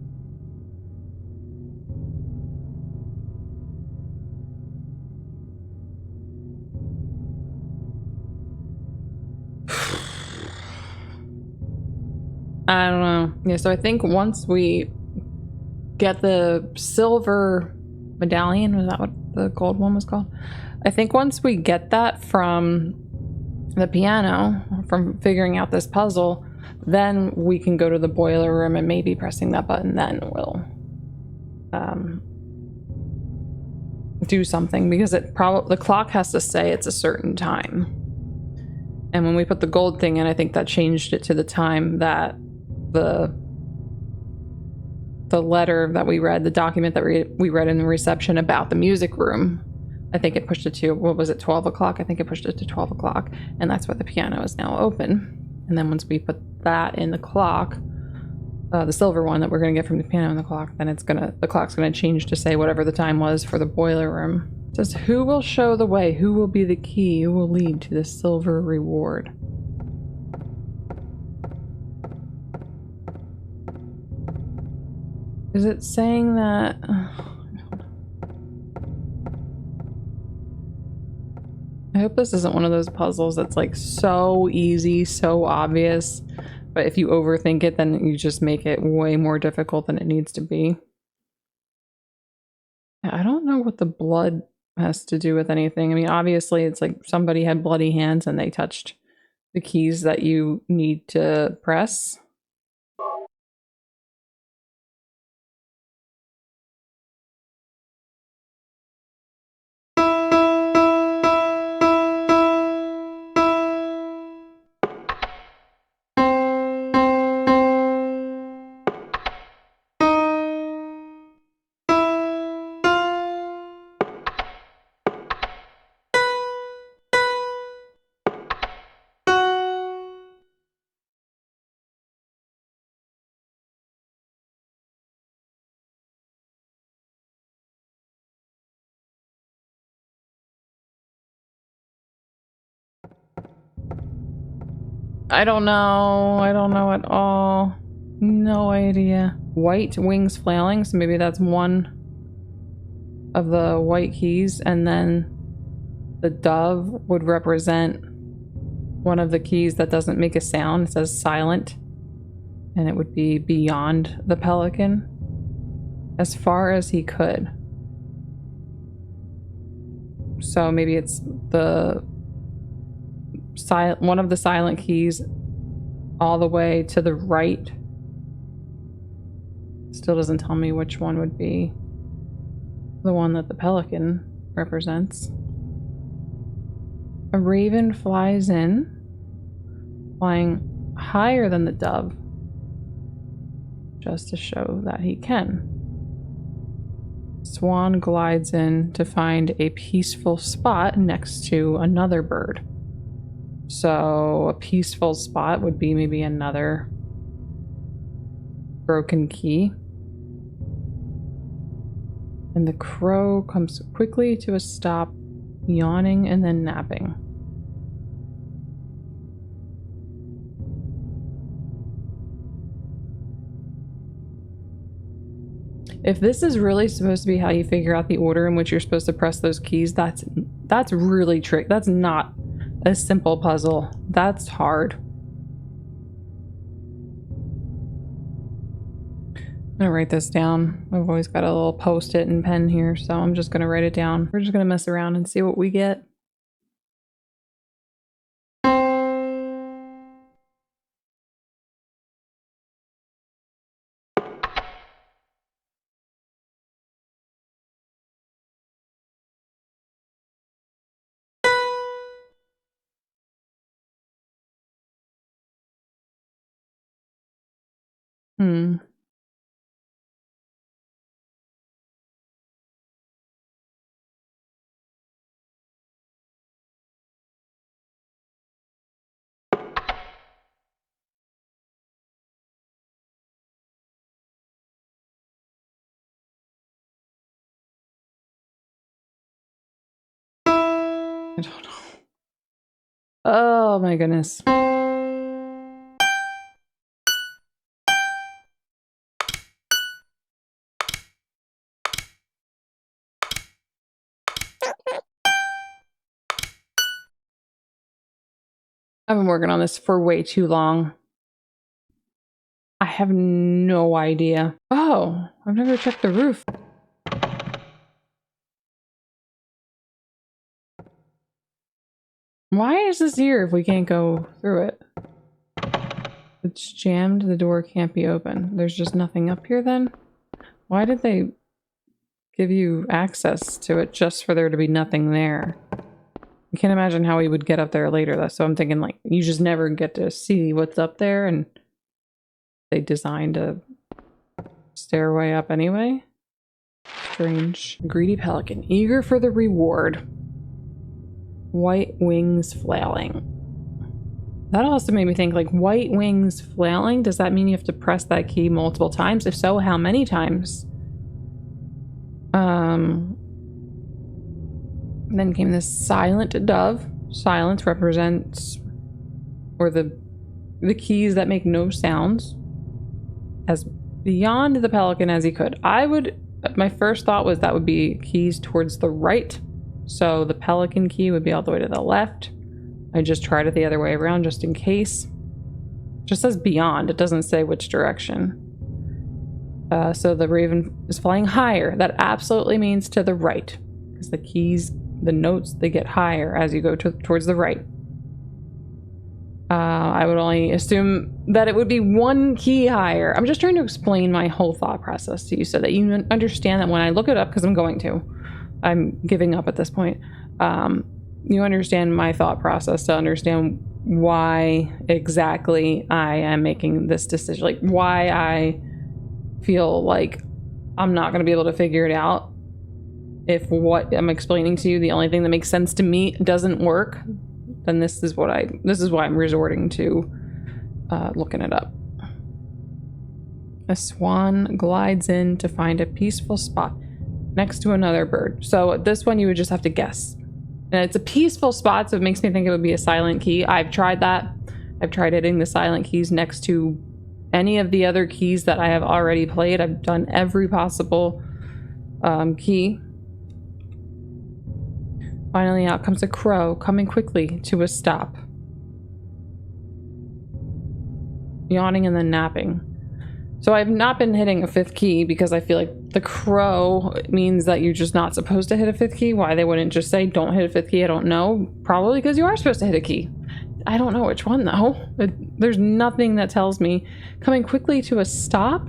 I don't know. Yeah, so I think once we get the silver medallion, was that what the gold one was called? I think once we get that from the piano, from figuring out this puzzle, then we can go to the boiler room and maybe pressing that button then will do something, because it probably, the clock has to say it's a certain time. And when we put the gold thing in, I think that changed it to the time that the letter that we read, the document that we read in the reception about the music room, I think it pushed it to, what was it, 12 o'clock? I think it pushed it to 12 o'clock, and that's why the piano is now open. And then once we put that in the clock, the silver one that we're going to get from the piano in the clock, then the clock's going to change to say whatever the time was for the boiler room. It says, who will show the way? Who will be the key? Who will lead to the silver reward? Is it saying that? I hope this isn't one of those puzzles that's like so easy, so obvious, but if you overthink it, then you just make it way more difficult than it needs to be. I don't know what the blood has to do with anything. I mean, obviously it's like somebody had bloody hands and they touched the keys that you need to press. I don't know. I don't know at all. No idea. White wings flailing, so maybe that's one of the white keys, and then the dove would represent one of the keys that doesn't make a sound. It says silent, and it would be beyond the pelican, as far as he could. So maybe it's the one of the silent keys all the way to the right. Still doesn't tell me which one would be the one that the pelican represents. A raven flies in, flying higher than the dove, just to show that he can. Swan glides in to find a peaceful spot next to another bird. So a peaceful spot would be maybe another broken key. And the crow comes quickly to a stop, yawning and then napping. If this is really supposed to be how you figure out the order in which you're supposed to press those keys, that's really tricky. That's not a simple puzzle. That's hard. I'm gonna write this down. I've always got a little post-it and pen here, so I'm just gonna write it down. We're just gonna mess around and see what we get. I don't know. Oh my goodness. I've been working on this for way too long. I have no idea. Oh, I've never checked the roof. Why is this here if we can't go through it? It's jammed, the door can't be open. There's just nothing up here then? Why did they give you access to it just for there to be nothing there? I can't imagine how we would get up there later though, so I'm thinking like, you just never get to see what's up there and they designed a stairway up anyway? Strange. Greedy pelican, eager for the reward. White wings flailing. That also made me think, like, white wings flailing? Does that mean you have to press that key multiple times? If so, how many times? Then came this silent dove. Silence represents, or the keys that make no sounds, as beyond the pelican as he could. My first thought was that would be keys towards the right. So the pelican key would be all the way to the left. I just tried it the other way around just in case. It just says beyond. It doesn't say which direction. So the raven is flying higher. That absolutely means to the right. Because the keys, the notes, they get higher as you go towards the right. I would only assume that it would be one key higher. I'm just trying to explain my whole thought process to you so that you understand that when I look it up, because I'm going to. I'm giving up at this point. You understand my thought process to understand why exactly I am making this decision. Like why I feel like I'm not going to be able to figure it out. If what I'm explaining to you, the only thing that makes sense to me doesn't work, then this is why I'm resorting to looking it up. A swan glides in to find a peaceful spot next to another bird. So this one you would just have to guess. And it's a peaceful spot, so it makes me think it would be a silent key. I've tried that. I've tried hitting the silent keys next to any of the other keys that I have already played. I've done every possible key. Finally, out comes a crow, coming quickly to a stop. Yawning and then napping. So I've not been hitting a fifth key because I feel like the crow means that you're just not supposed to hit a fifth key. Why they wouldn't just say don't hit a fifth key, I don't know. Probably because you are supposed to hit a key. I don't know which one though. There's nothing that tells me. Coming quickly to a stop?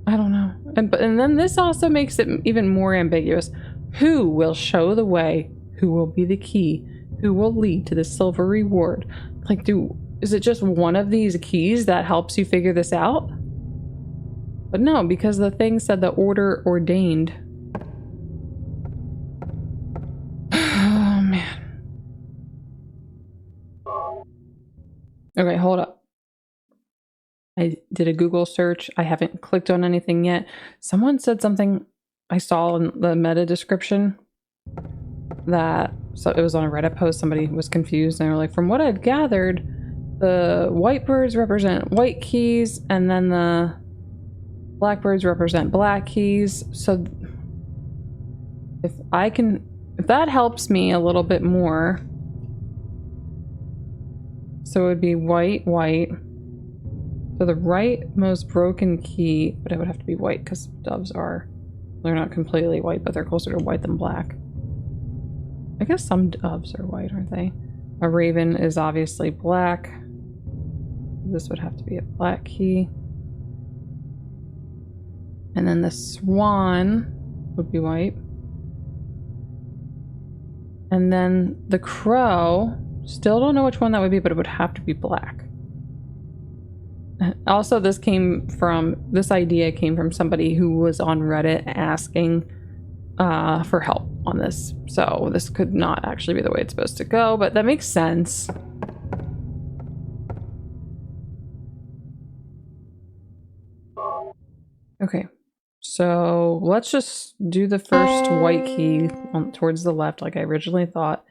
I don't know. And then this also makes it even more ambiguous. Who will show the way? Who will be the key? Who will lead to the silver reward? Like, is it just one of these keys that helps you figure this out? But no, because the thing said the order ordained. Okay, hold up. I did a Google search. I haven't clicked on anything yet. Someone said something I saw in the meta description that, so it was on a Reddit post, somebody was confused and they were like, from what I've gathered, the white birds represent white keys and then the black birds represent black keys. So if that helps me a little bit more. So it would be white, white. So the rightmost broken key, but it would have to be white because doves they're not completely white, but they're closer to white than black. I guess some doves are white, aren't they? A raven is obviously black. This would have to be a black key. And then the swan would be white. And then the crow, still don't know which one that would be, but it would have to be black. Also, this idea came from somebody who was on Reddit asking for help on this. So this could not actually be the way it's supposed to go, but that makes sense. Okay, so let's just do the first white key towards the left like I originally thought.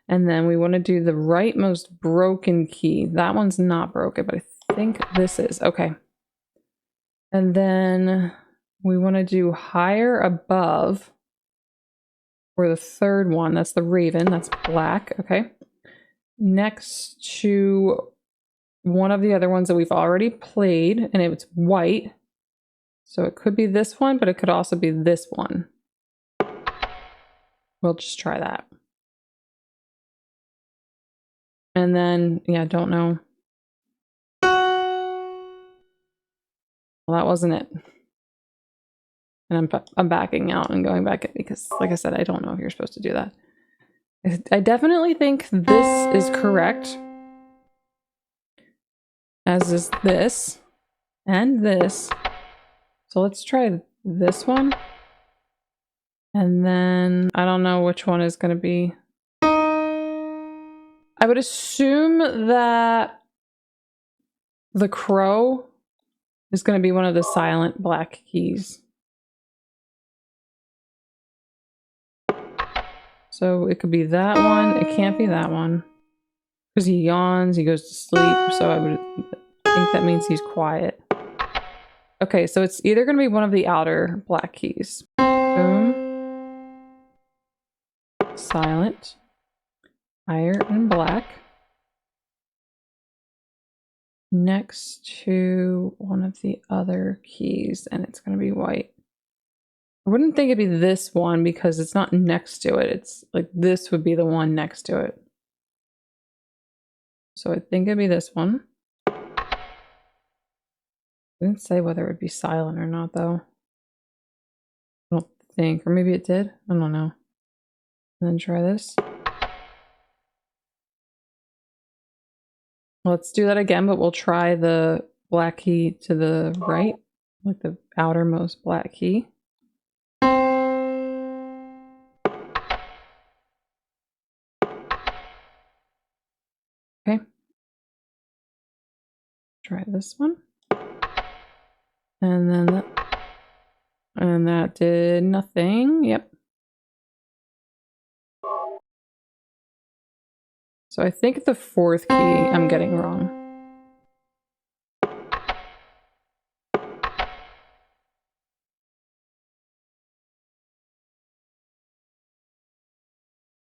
And then we want to do the rightmost broken key. That one's not broken, but I think this is. Okay. And then we want to do higher above for the third one. That's the raven. That's black. Okay. Next to one of the other ones that we've already played, and it's white. So it could be this one, but it could also be this one. We'll just try that. And then, yeah, don't know. Well, that wasn't it. And I'm backing out and going back in because, like I said, I don't know if you're supposed to do that. I definitely think this is correct. As is this. And this. So let's try this one. And then I don't know which one is going to be. I would assume that the crow is going to be one of the silent black keys. So it could be that one. It can't be that one. Because he yawns, he goes to sleep. So I would think that means he's quiet. Okay, so it's either going to be one of the outer black keys. Boom. Silent. Higher and black. Next to one of the other keys, and it's going to be white. I wouldn't think it'd be this one because it's not next to it. It's like this would be the one next to it. So I think it'd be this one. I didn't say whether it would be silent or not, though. I don't think. Or maybe it did. I don't know. And then try this. Let's do that again, but we'll try the black key to the right, like the outermost black key. Okay. Try this one. And then that did nothing. Yep. So I think the fourth key I'm getting wrong.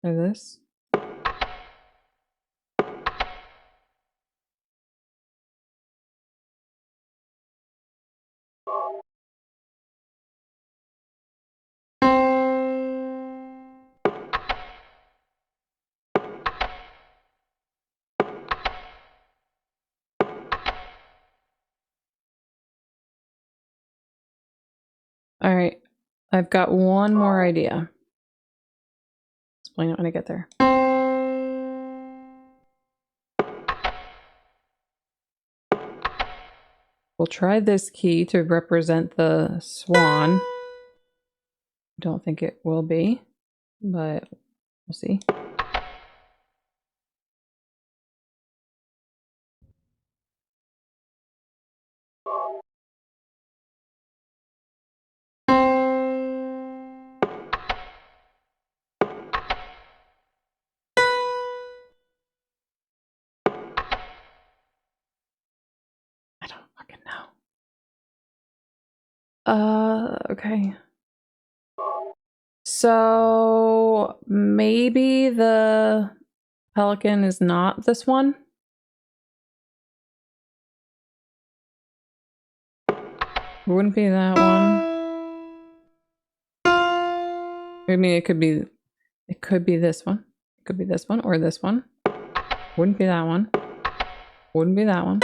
Try this. All right, I've got one more idea. Explain it when I get there. We'll try this key to represent the swan. Don't think it will be, but we'll see. Okay. So maybe the pelican is not this one? It wouldn't be that one. I mean, it could be this one. It could be this one or this one. Wouldn't be that one. Wouldn't be that one.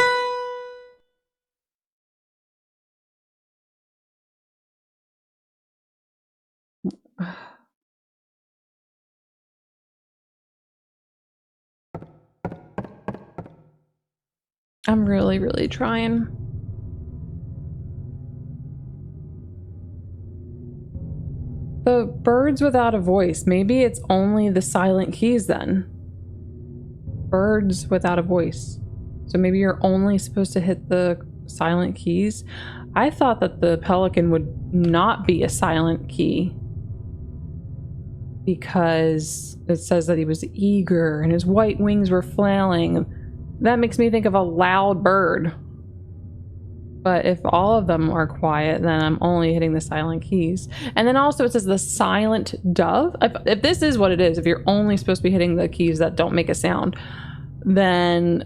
I'm really, really trying. The birds without a voice. Maybe it's only the silent keys then. Birds without a voice. So maybe you're only supposed to hit the silent keys. I thought that the pelican would not be a silent key because it says that he was eager and his white wings were flailing. That makes me think of a loud bird. But if all of them are quiet, then I'm only hitting the silent keys. And then also it says the silent dove. If this is what it is, if you're only supposed to be hitting the keys that don't make a sound, then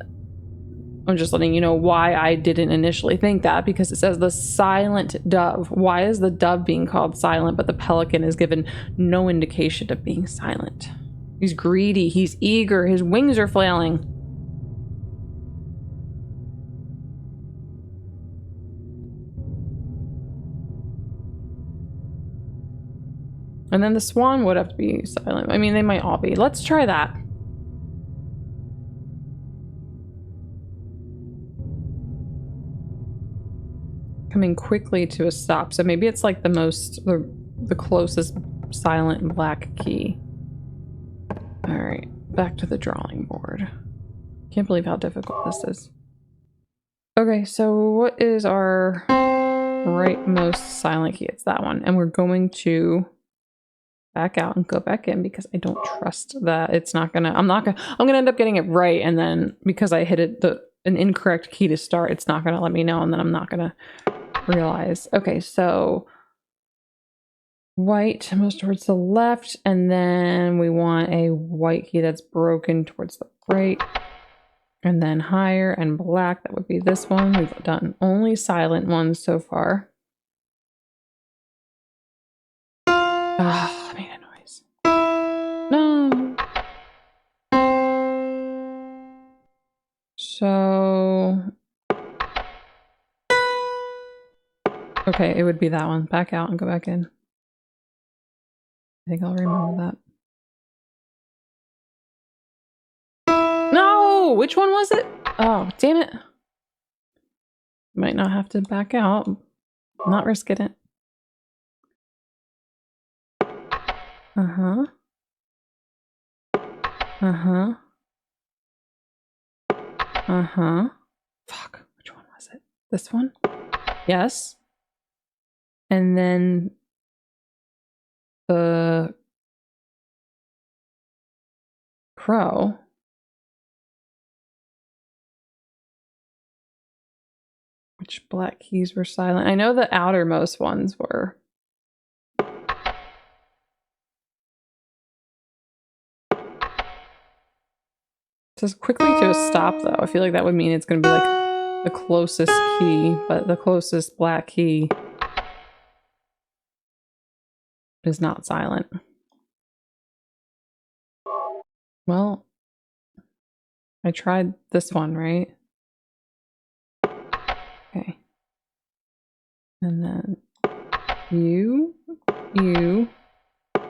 I'm just letting you know why I didn't initially think that, because it says the silent dove. Why is the dove being called silent, but the pelican is given no indication of being silent? He's greedy, he's eager, his wings are flailing. And then the swan would have to be silent. I mean, they might all be. Let's try that. Coming quickly to a stop. So maybe it's like the closest silent black key. All right, back to the drawing board. Can't believe how difficult this is. Okay, so what is our rightmost silent key? It's that one. And we're going to back out and go back in because I don't trust that it's not gonna, I'm gonna end up getting it right, and then because I hit an incorrect key to start, it's not gonna let me know, and then I'm not gonna realize. Okay, so white most towards the left, and then we want a white key that's broken towards the right, and then higher and black, that would be this one. We've done only silent ones so far. I made a noise. No. So okay, it would be that one. Back out and go back in. I think I'll remember that. No! Which one was it? Oh, damn it. Might not have to back out. Not risking it. Uh-huh. Uh-huh. Uh-huh. Fuck. Which one was it? This one? Yes. And then the crow. Which black keys were silent? I know the outermost ones were. Just quickly to a stop, though. I feel like that would mean it's going to be like the closest key, but the closest black key is not silent. Well, I tried this one, right? Okay. And then you, and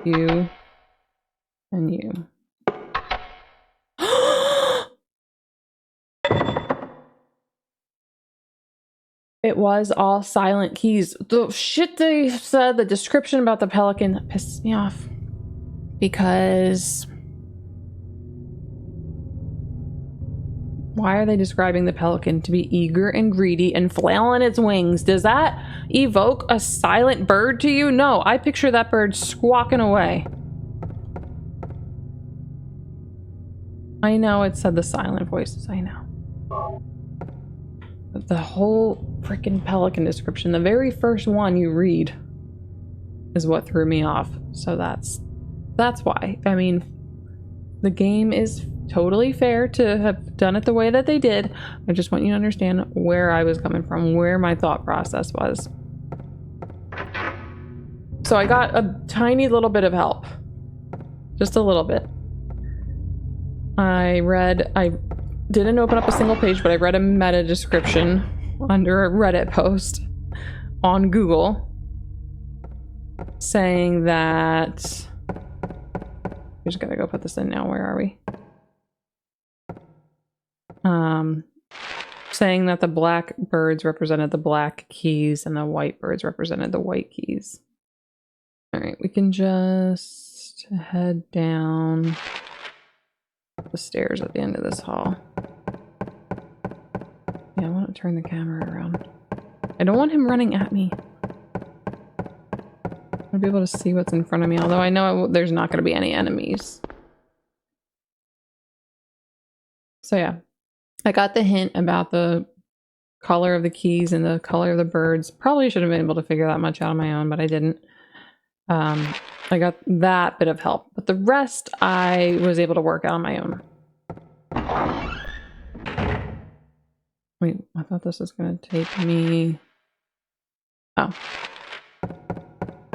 you. It was all silent keys. The shit they said, the description about the pelican pissed me off. Because why are they describing the pelican to be eager and greedy and flailing its wings? Does that evoke a silent bird to you? No, I picture that bird squawking away. I know it said the silent voices, I know. But the whole freaking pelican description. The very first one you read is what threw me off. So that's why. I mean, the game is totally fair to have done it the way that they did. I just want you to understand where I was coming from, where my thought process was. So I got a tiny little bit of help. Just a little bit. I didn't open up a single page, but I read a meta description under a Reddit post on Google saying that... We just gotta go put this in now. Where are we? Saying that the black birds represented the black keys and the white birds represented the white keys. Alright, we can just head down the stairs at the end of this hall. Yeah, I want to turn the camera around. I don't want him running at me. I want to be able to see what's in front of me, although I know there's not going to be any enemies. So yeah, I got the hint about the color of the keys and the color of the birds. Probably should have been able to figure that much out on my own, but I didn't. I got that bit of help, but the rest I was able to work out on my own. Wait, I thought this was going to take me... Oh.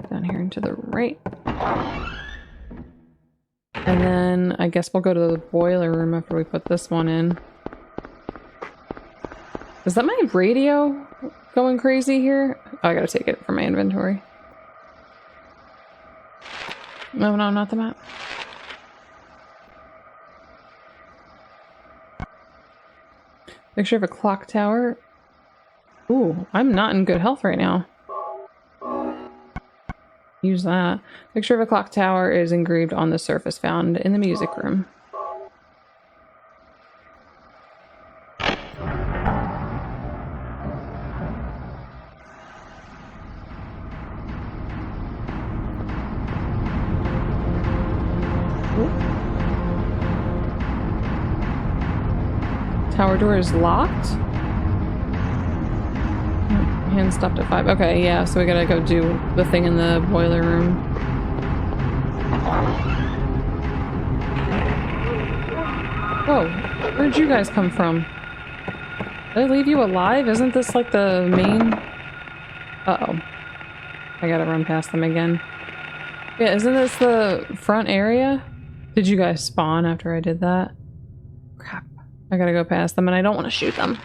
Down here and to the right. And then I guess we'll go to the boiler room after we put this one in. Is that my radio going crazy here? Oh, I gotta take it from my inventory. No, not the map. Picture of a clock tower. Ooh, I'm not in good health right now. Use that. Picture of a clock tower is engraved on the surface found in the music room. Tower door is locked. Hand stopped at 5. Okay, yeah, so we gotta go do the thing in the boiler room. Whoa, where'd you guys come from? Did I leave you alive? Isn't this like the main... Uh-oh. I gotta run past them again. Yeah, isn't this the front area? Did you guys spawn after I did that? Crap. I gotta go past them and I don't want to shoot them.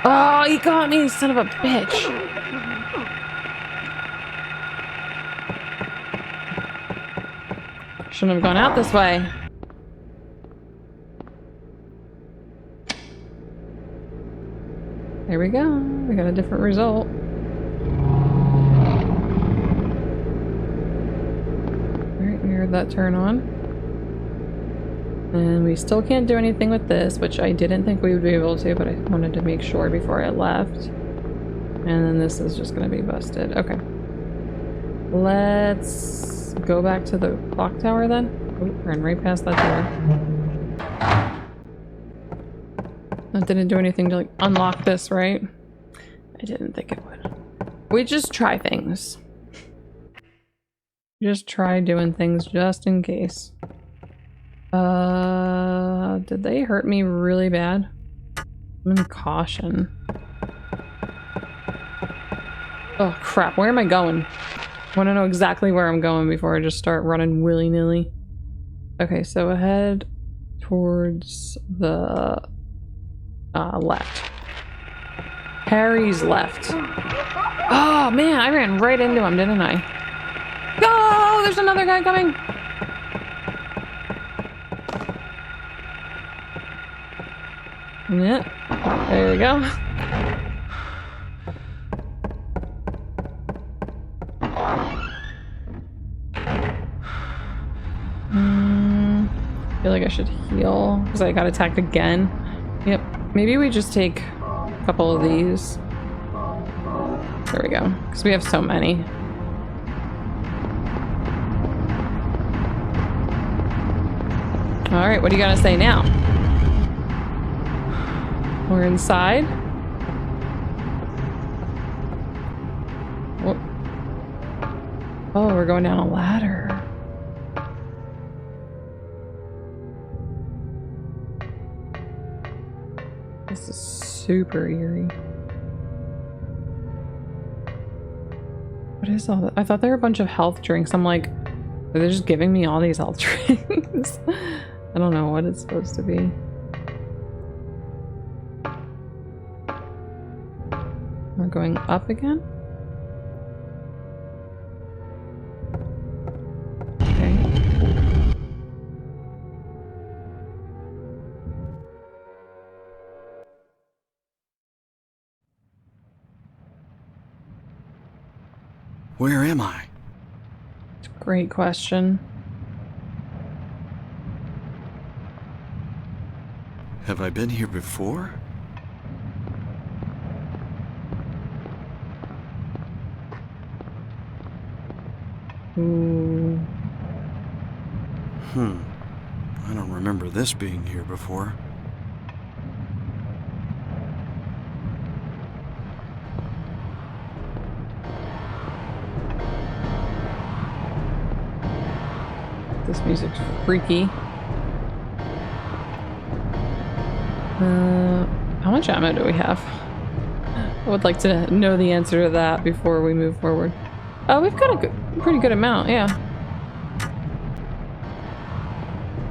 Oh, he got me, son of a bitch. Shouldn't have gone out this way. There we go. We got a different result. Alright, we heard that turn on. And we still can't do anything with this, which I didn't think we would be able to, but I wanted to make sure before I left. And then this is just going to be busted. Okay. Let's go back to the clock tower then. Oh, ran right past that door. That didn't do anything to like unlock this, right? I didn't think it would. We just try things. Just try doing things just in case. Did they hurt me really bad? I'm in caution. Oh crap, where am I going? I want to know exactly where I'm going before I just start running willy-nilly. Okay, so ahead towards the left. Harry's left. Oh man, I ran right into him, didn't I? Oh, there's another guy coming! Yeah, there we go. I feel like I should heal because I got attacked again. Yep, maybe we just take a couple of these. There we go, because we have so many. All right, what do you gotta say now? We're inside. What? Oh, we're going down a ladder. This is super eerie. What is all that? I thought they were a bunch of health drinks. I'm like, are they just giving me all these health drinks? I don't know what it's supposed to be. We're going up again? Okay. Where am I? Great question. Have I been here before? Ooh. I don't remember this being here before. This music's freaky. How much ammo do we have? I would like to know the answer to that before we move forward. Oh, we've got a pretty good amount, yeah.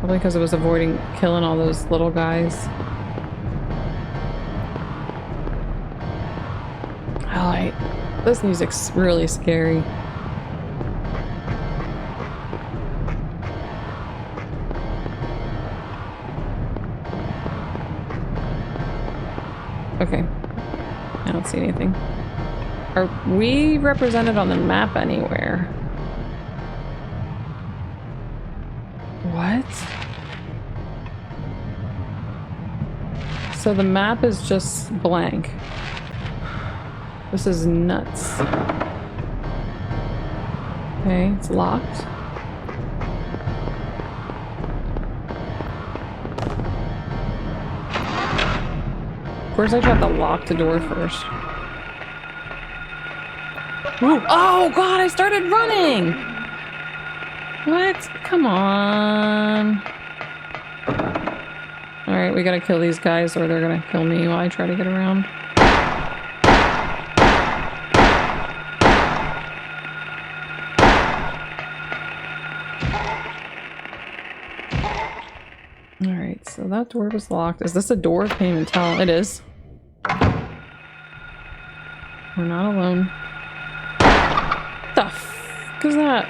Probably because it was avoiding killing all those little guys. Oh, this music's really scary. Okay. I don't see anything. Are we represented on the map anywhere? What? So the map is just blank. This is nuts. Okay, it's locked. Of course I tried to lock the door first. Ooh. Oh god, I started running! What? Come on. Alright, we gotta kill these guys or they're gonna kill me while I try to get around. Alright, so that door was locked. Is this a door? Can't even tell. It is. We're not alone. What the f is that?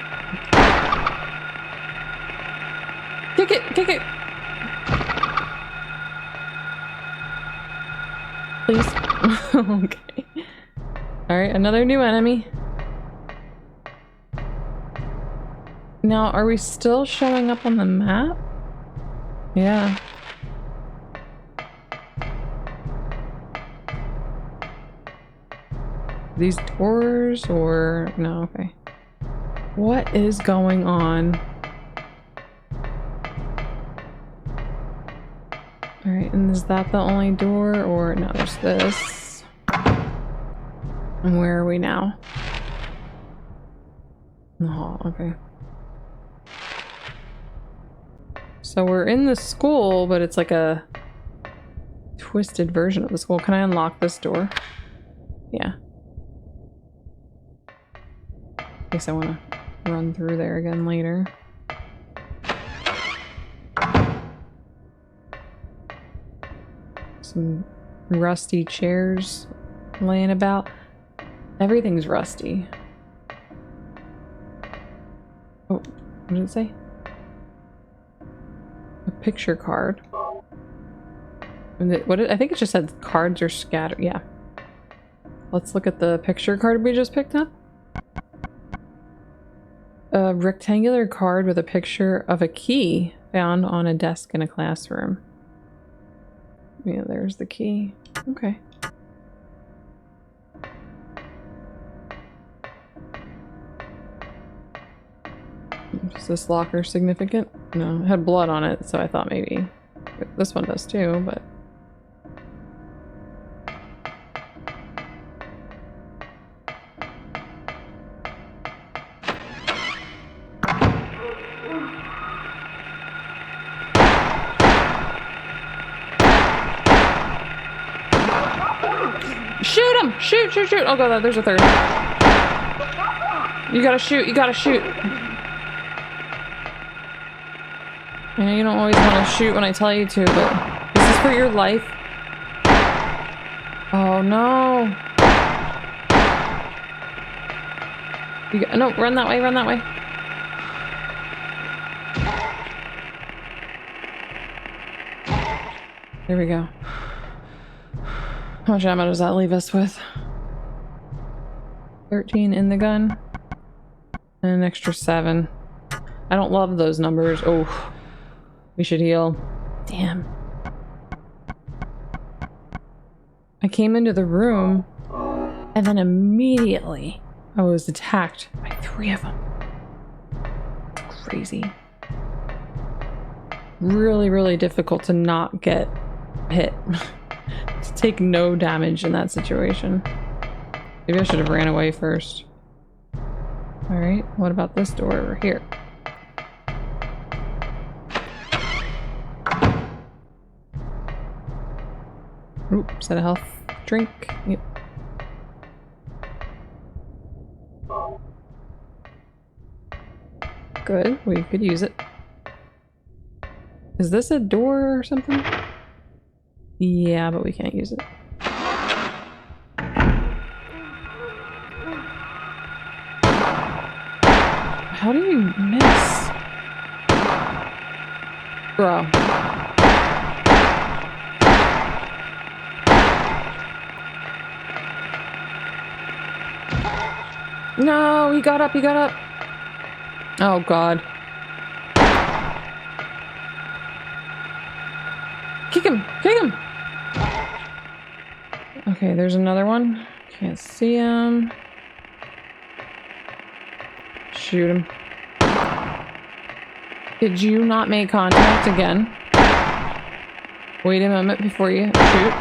Kick it! Kick it! Please. Okay. Alright, another new enemy. Now, are we still showing up on the map? Yeah. These doors or no? Okay. What is going on? All right, and is that the only door or no? There's this. And where are we now? Oh, okay. So we're in the school, but it's like a twisted version of the school. Can I unlock this door? Yeah. I guess I want to run through there again later. Some rusty chairs laying about. Everything's rusty. Oh, what did it say? A picture card. And I think it just said cards are scattered. Yeah. Let's look at the picture card we just picked up. A rectangular card with a picture of a key found on a desk in a classroom. Yeah, there's the key. Okay. Is this locker significant? No, it had blood on it, so I thought maybe this one does too, but Shoot him! Shoot, shoot, shoot! Oh god, there's a third. You gotta shoot, you gotta shoot. I know you don't always want to shoot when I tell you to, but this is for your life. Oh no. No, run that way, run that way. There we go. How much ammo does that leave us with? 13 in the gun. And an extra 7. I don't love those numbers. Oh, we should heal. Damn. I came into the room and then immediately I was attacked by 3 of them. Crazy. Really, really difficult to not get hit. To take no damage in that situation. Maybe I should have ran away first. Alright, what about this door over here? Oop, set a health drink. Yep. Good, we could use it. Is this a door or something? Yeah, but we can't use it. How do you miss? Bro. No, he got up, he got up. Oh god. Kick him! Kick him! Okay, there's another one. Can't see him. Shoot him. Did you not make contact again? Wait a moment before you shoot.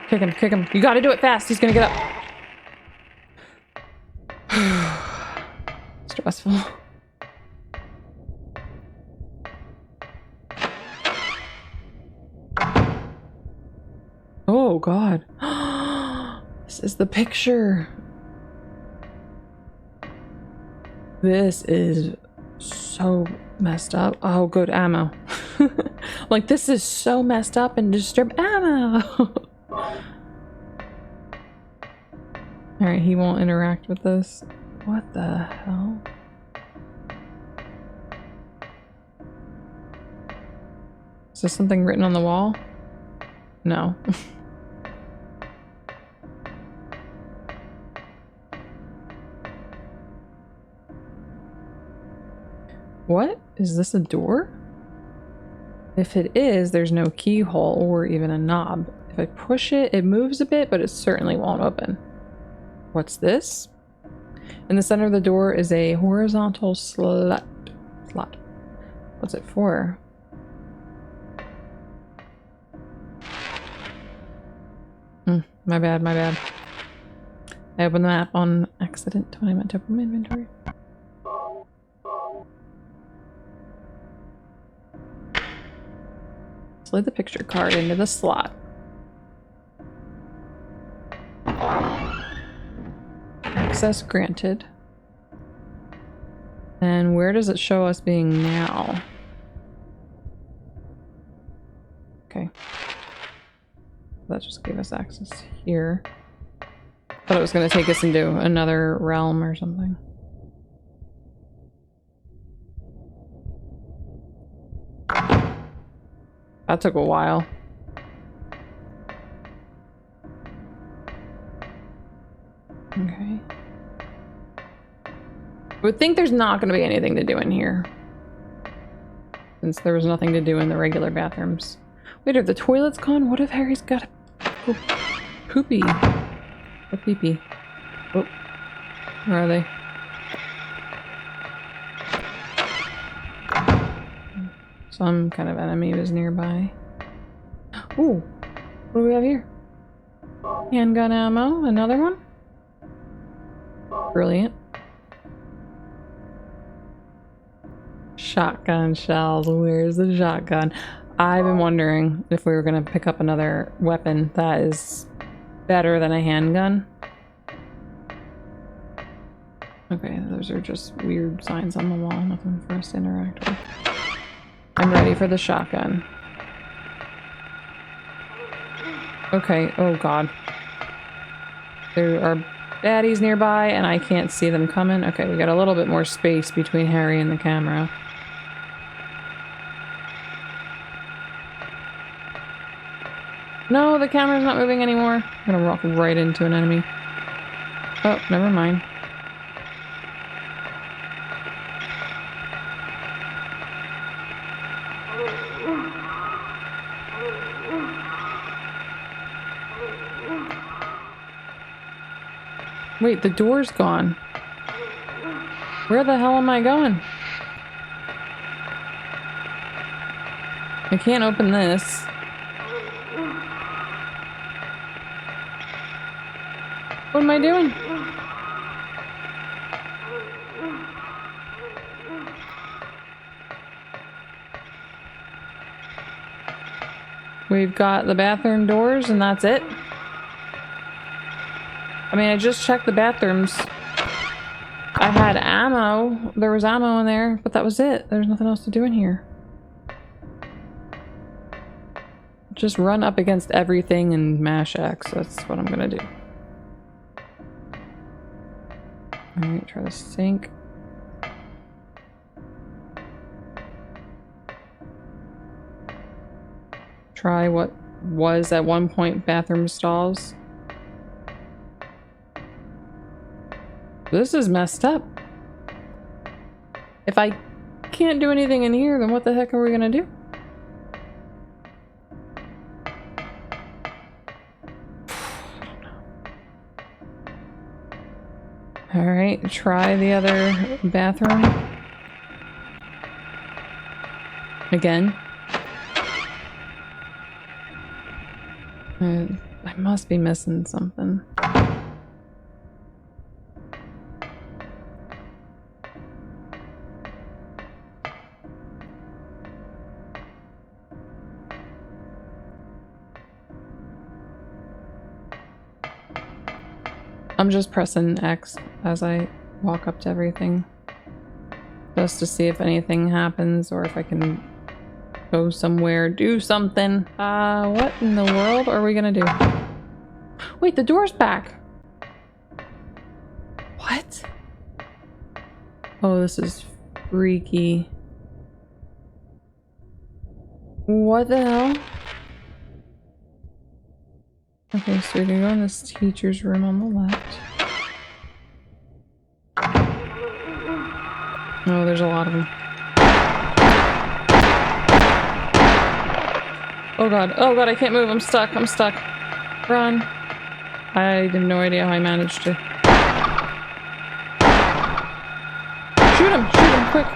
Kick him, kick him. You gotta do it fast, he's gonna get up. Stressful. Oh god. This is the picture. This is so messed up. Oh, good ammo. Like, this is so messed up and disturbed ammo. Alright, he won't interact with this. What the hell? Is there something written on the wall? No. What? Is this a door? If it is, there's no keyhole or even a knob. If I push it, it moves a bit, but it certainly won't open. What's this? In the center of the door is a horizontal slot. What's it for? My bad, my bad. I opened the map on accident when I meant to open my inventory. Slide the picture card into the slot. Access granted. And where does it show us being now? Okay. That just gave us access here. Thought it was going to take us into another realm or something. That took a while. Okay. I would think there's not going to be anything to do in here, since there was nothing to do in the regular bathrooms. Wait, are the toilets gone? What if Harry's got a poopy? A pee-pee. Oh, where are they? Some kind of enemy was nearby. Ooh, what do we have here? Handgun ammo, another one? Brilliant. shotgun shells? Where's the shotgun? I've been wondering if we were gonna pick up another weapon that is better than a handgun. Okay, those are just weird signs on the wall, nothing for us to interact with. I'm ready for the shotgun. Okay, oh god. There are baddies nearby and I can't see them coming. Okay, we got a little bit more space between Harry and the camera. No, the camera's not moving anymore. I'm gonna walk right into an enemy. Oh, never mind. Wait, the door's gone. Where the hell am I going? I can't open this. What am I doing? We've got the bathroom doors and that's it. I mean, I just checked the bathrooms. I had ammo. There was ammo in there, but that was it. There's nothing else to do in here. Just run up against everything and mash X. That's what I'm gonna do. Alright, try to sink. Try what was at one point bathroom stalls. This is messed up. If I can't do anything in here, then what the heck are we gonna do? Alright, try the other bathroom. Again. I must be missing something. I'm just pressing X as I walk up to everything. Just to see if anything happens or if I can go somewhere, do something. What in the world are we gonna do? Wait, the door's back! What? Oh, this is freaky. What the hell? Okay, so we can go in this teacher's room on the left. Oh, there's a lot of them. Oh god, I can't move, I'm stuck, Run. I have no idea how I managed to. Shoot him, quick!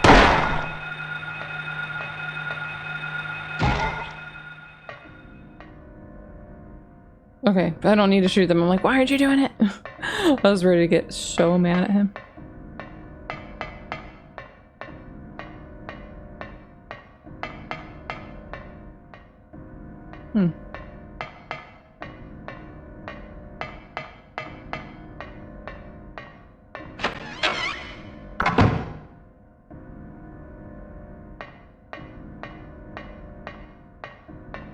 Okay, I don't need to shoot them. I'm like, why aren't you doing it? I was ready to get so mad at him.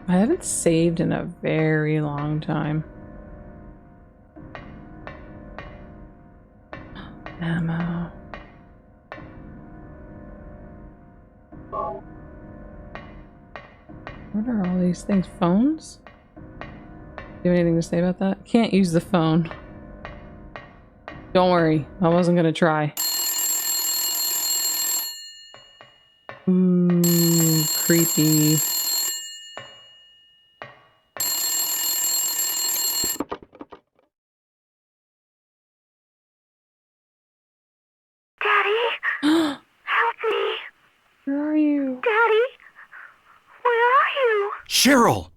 I haven't saved in a very long time. Ammo. What are all these things? Phones? Do you have anything to say about that? Can't use the phone. Don't worry, I wasn't gonna try. Ooh, creepy. Where are you? Daddy? Where are you? Cheryl!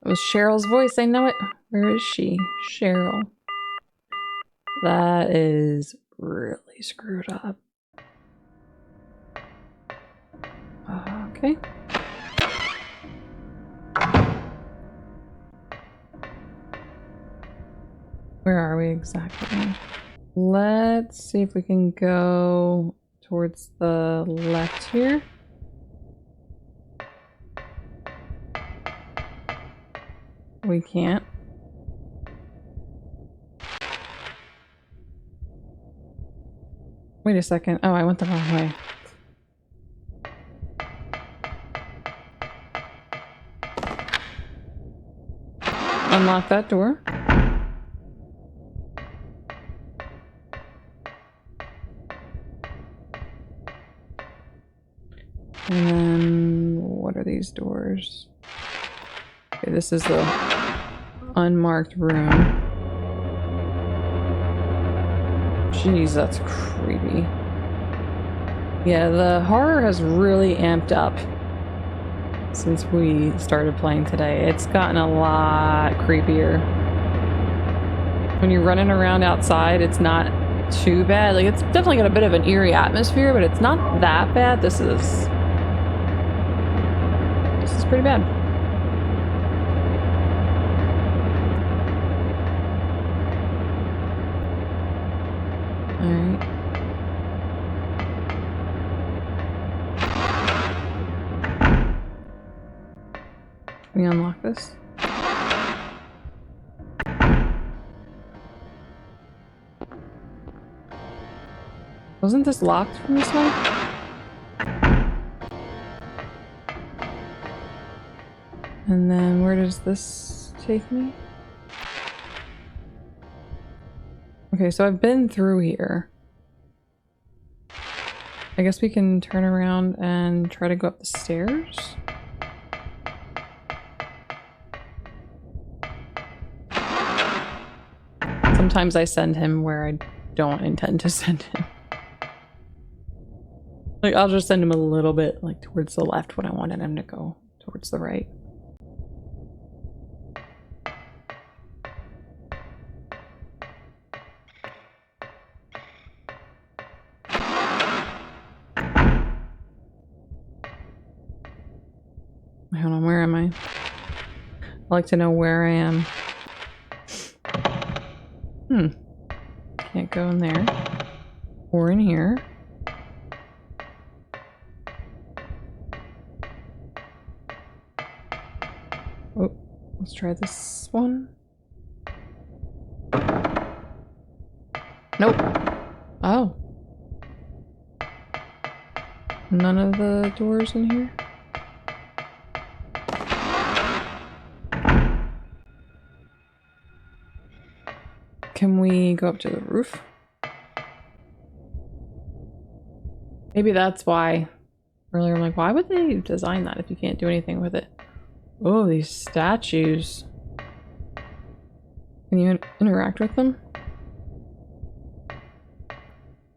It was Cheryl's voice, I know it. Where is she? Cheryl. That is really screwed up. Okay. Where are we exactly? Let's see if we can go towards the left here. We can't. Wait a second. Oh, I went the wrong way. Unlock that door. And then what are these doors? Okay, this is the unmarked room. Jeez, that's creepy. Yeah, the horror has really amped up since we started playing today. It's gotten a lot creepier. When you're running around outside, it's not too bad. Like, it's definitely got a bit of an eerie atmosphere, but it's not that bad. This is pretty bad. Alright. Can we unlock this? Wasn't this locked from this way? And then where does this take me? Okay, so I've been through here. I guess we can turn around and try to go up the stairs. Sometimes I send him where I don't intend to send him. Like, I'll just send him a little bit, like, towards the left when I wanted him to go towards the right. Hold on, where am I? I like to know where I am. Can't go in there. Or in here. Oh, let's try this one. Nope. Oh. None of the doors in here? Can we go up to the roof? Maybe that's why. Earlier I'm like, why would they design that if you can't do anything with it? Oh, these statues. Can you interact with them?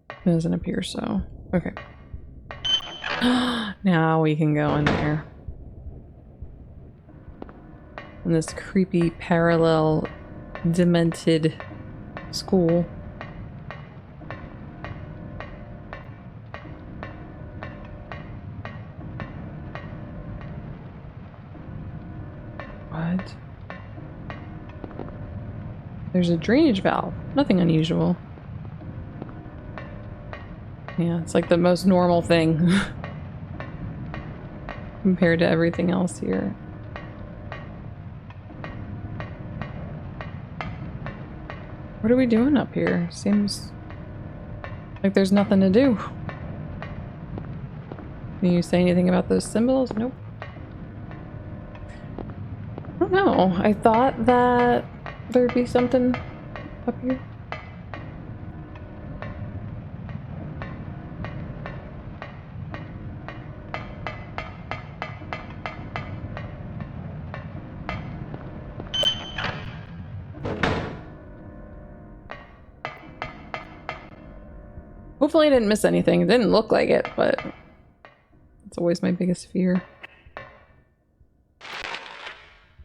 It doesn't appear so. Okay. Now we can go in there. In this creepy parallel demented school. What? There's a drainage valve. Nothing unusual. Yeah, it's like the most normal thing compared to everything else here. What are we doing up here? Seems like there's nothing to do. Can you say anything about those symbols? Nope. I don't know. I thought that there'd be something up here. Hopefully I didn't miss anything. It didn't look like it, but it's always my biggest fear.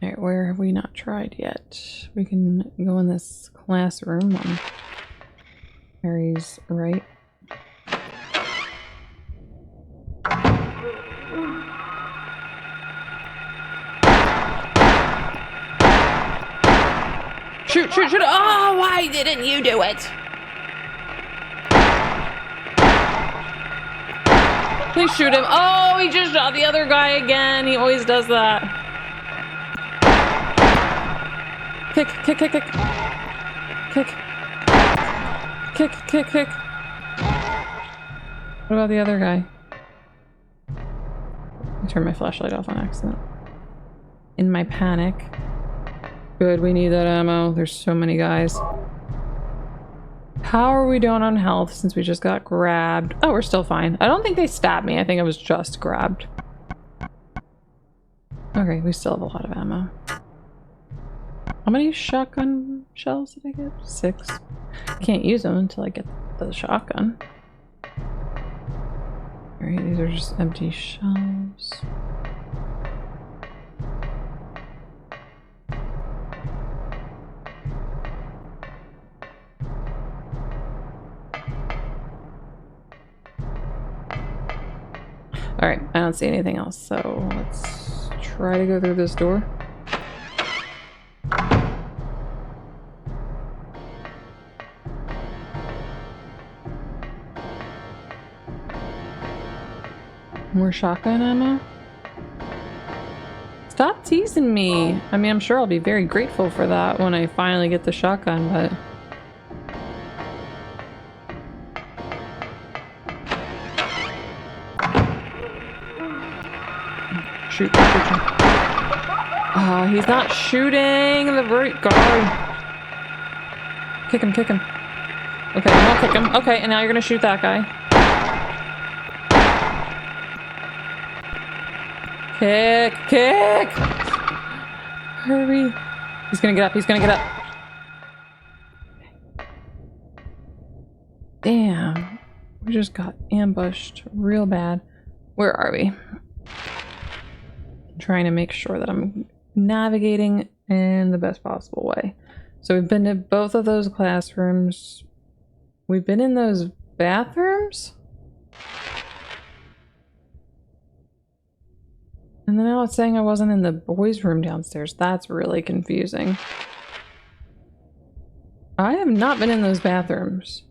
Alright, where have we not tried yet? We can go in this classroom. Harry's right. Shoot, shoot, shoot! Oh, why didn't you do it? Please shoot him. Oh, he just shot the other guy again. He always does that. Kick, kick, kick, kick. Kick. Kick, kick, kick. What about the other guy? I turned my flashlight off on accident. In my panic. Good, we need that ammo. There's so many guys. How are we doing on health since we just got grabbed? Oh, we're still fine. I don't think they stabbed me. I think I was just grabbed. Okay, we still have a lot of ammo. How many shotgun shells did I get? 6. Can't use them until I get the shotgun. Alright, these are just empty shells. Alright, I don't see anything else, so let's try to go through this door. More shotgun ammo? Stop teasing me! I mean, I'm sure I'll be very grateful for that when I finally get the shotgun, but... Shoot, shoot, shoot. Oh, he's not shooting the right guy. Kick him, kick him. Okay, I'm gonna kick him. Okay, and now you're gonna shoot that guy. Kick, kick! Hurry. He's gonna get up, he's gonna get up. Damn. We just got ambushed real bad. Where are we? Trying to make sure that I'm navigating in the best possible way. So we've been to both of those classrooms. We've been in those bathrooms? And then now it's saying I wasn't in the boys' room downstairs. That's really confusing. I have not been in those bathrooms.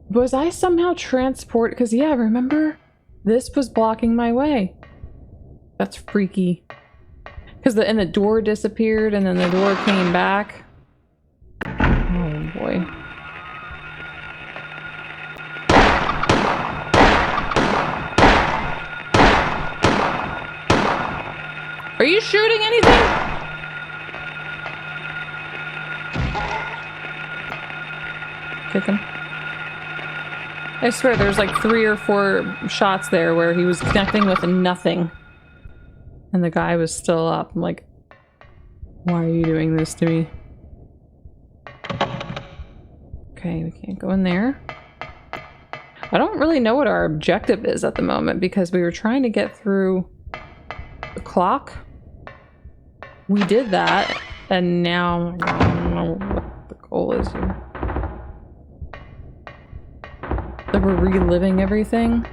Was I somehow transported? Because yeah, remember? This was blocking my way. That's freaky. Because the door disappeared and then the door came back. Oh boy. Are you shooting anything? Kick him. I swear there's like 3 or 4 shots there where he was connecting with nothing. And the guy was still up. I'm like, why are you doing this to me? Okay, we can't go in there. I don't really know what our objective is at the moment because we were trying to get through the clock. We did that, and now I don't know what the goal is here. So we're reliving everything,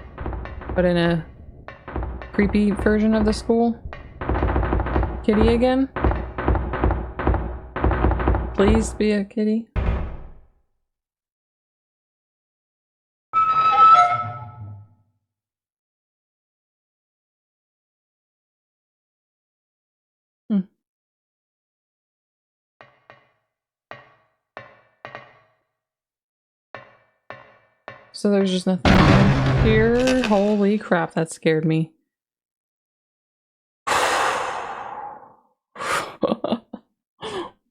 but in a creepy version of the school. Kitty again? Please be a kitty. So there's just nothing here. Holy crap, that scared me.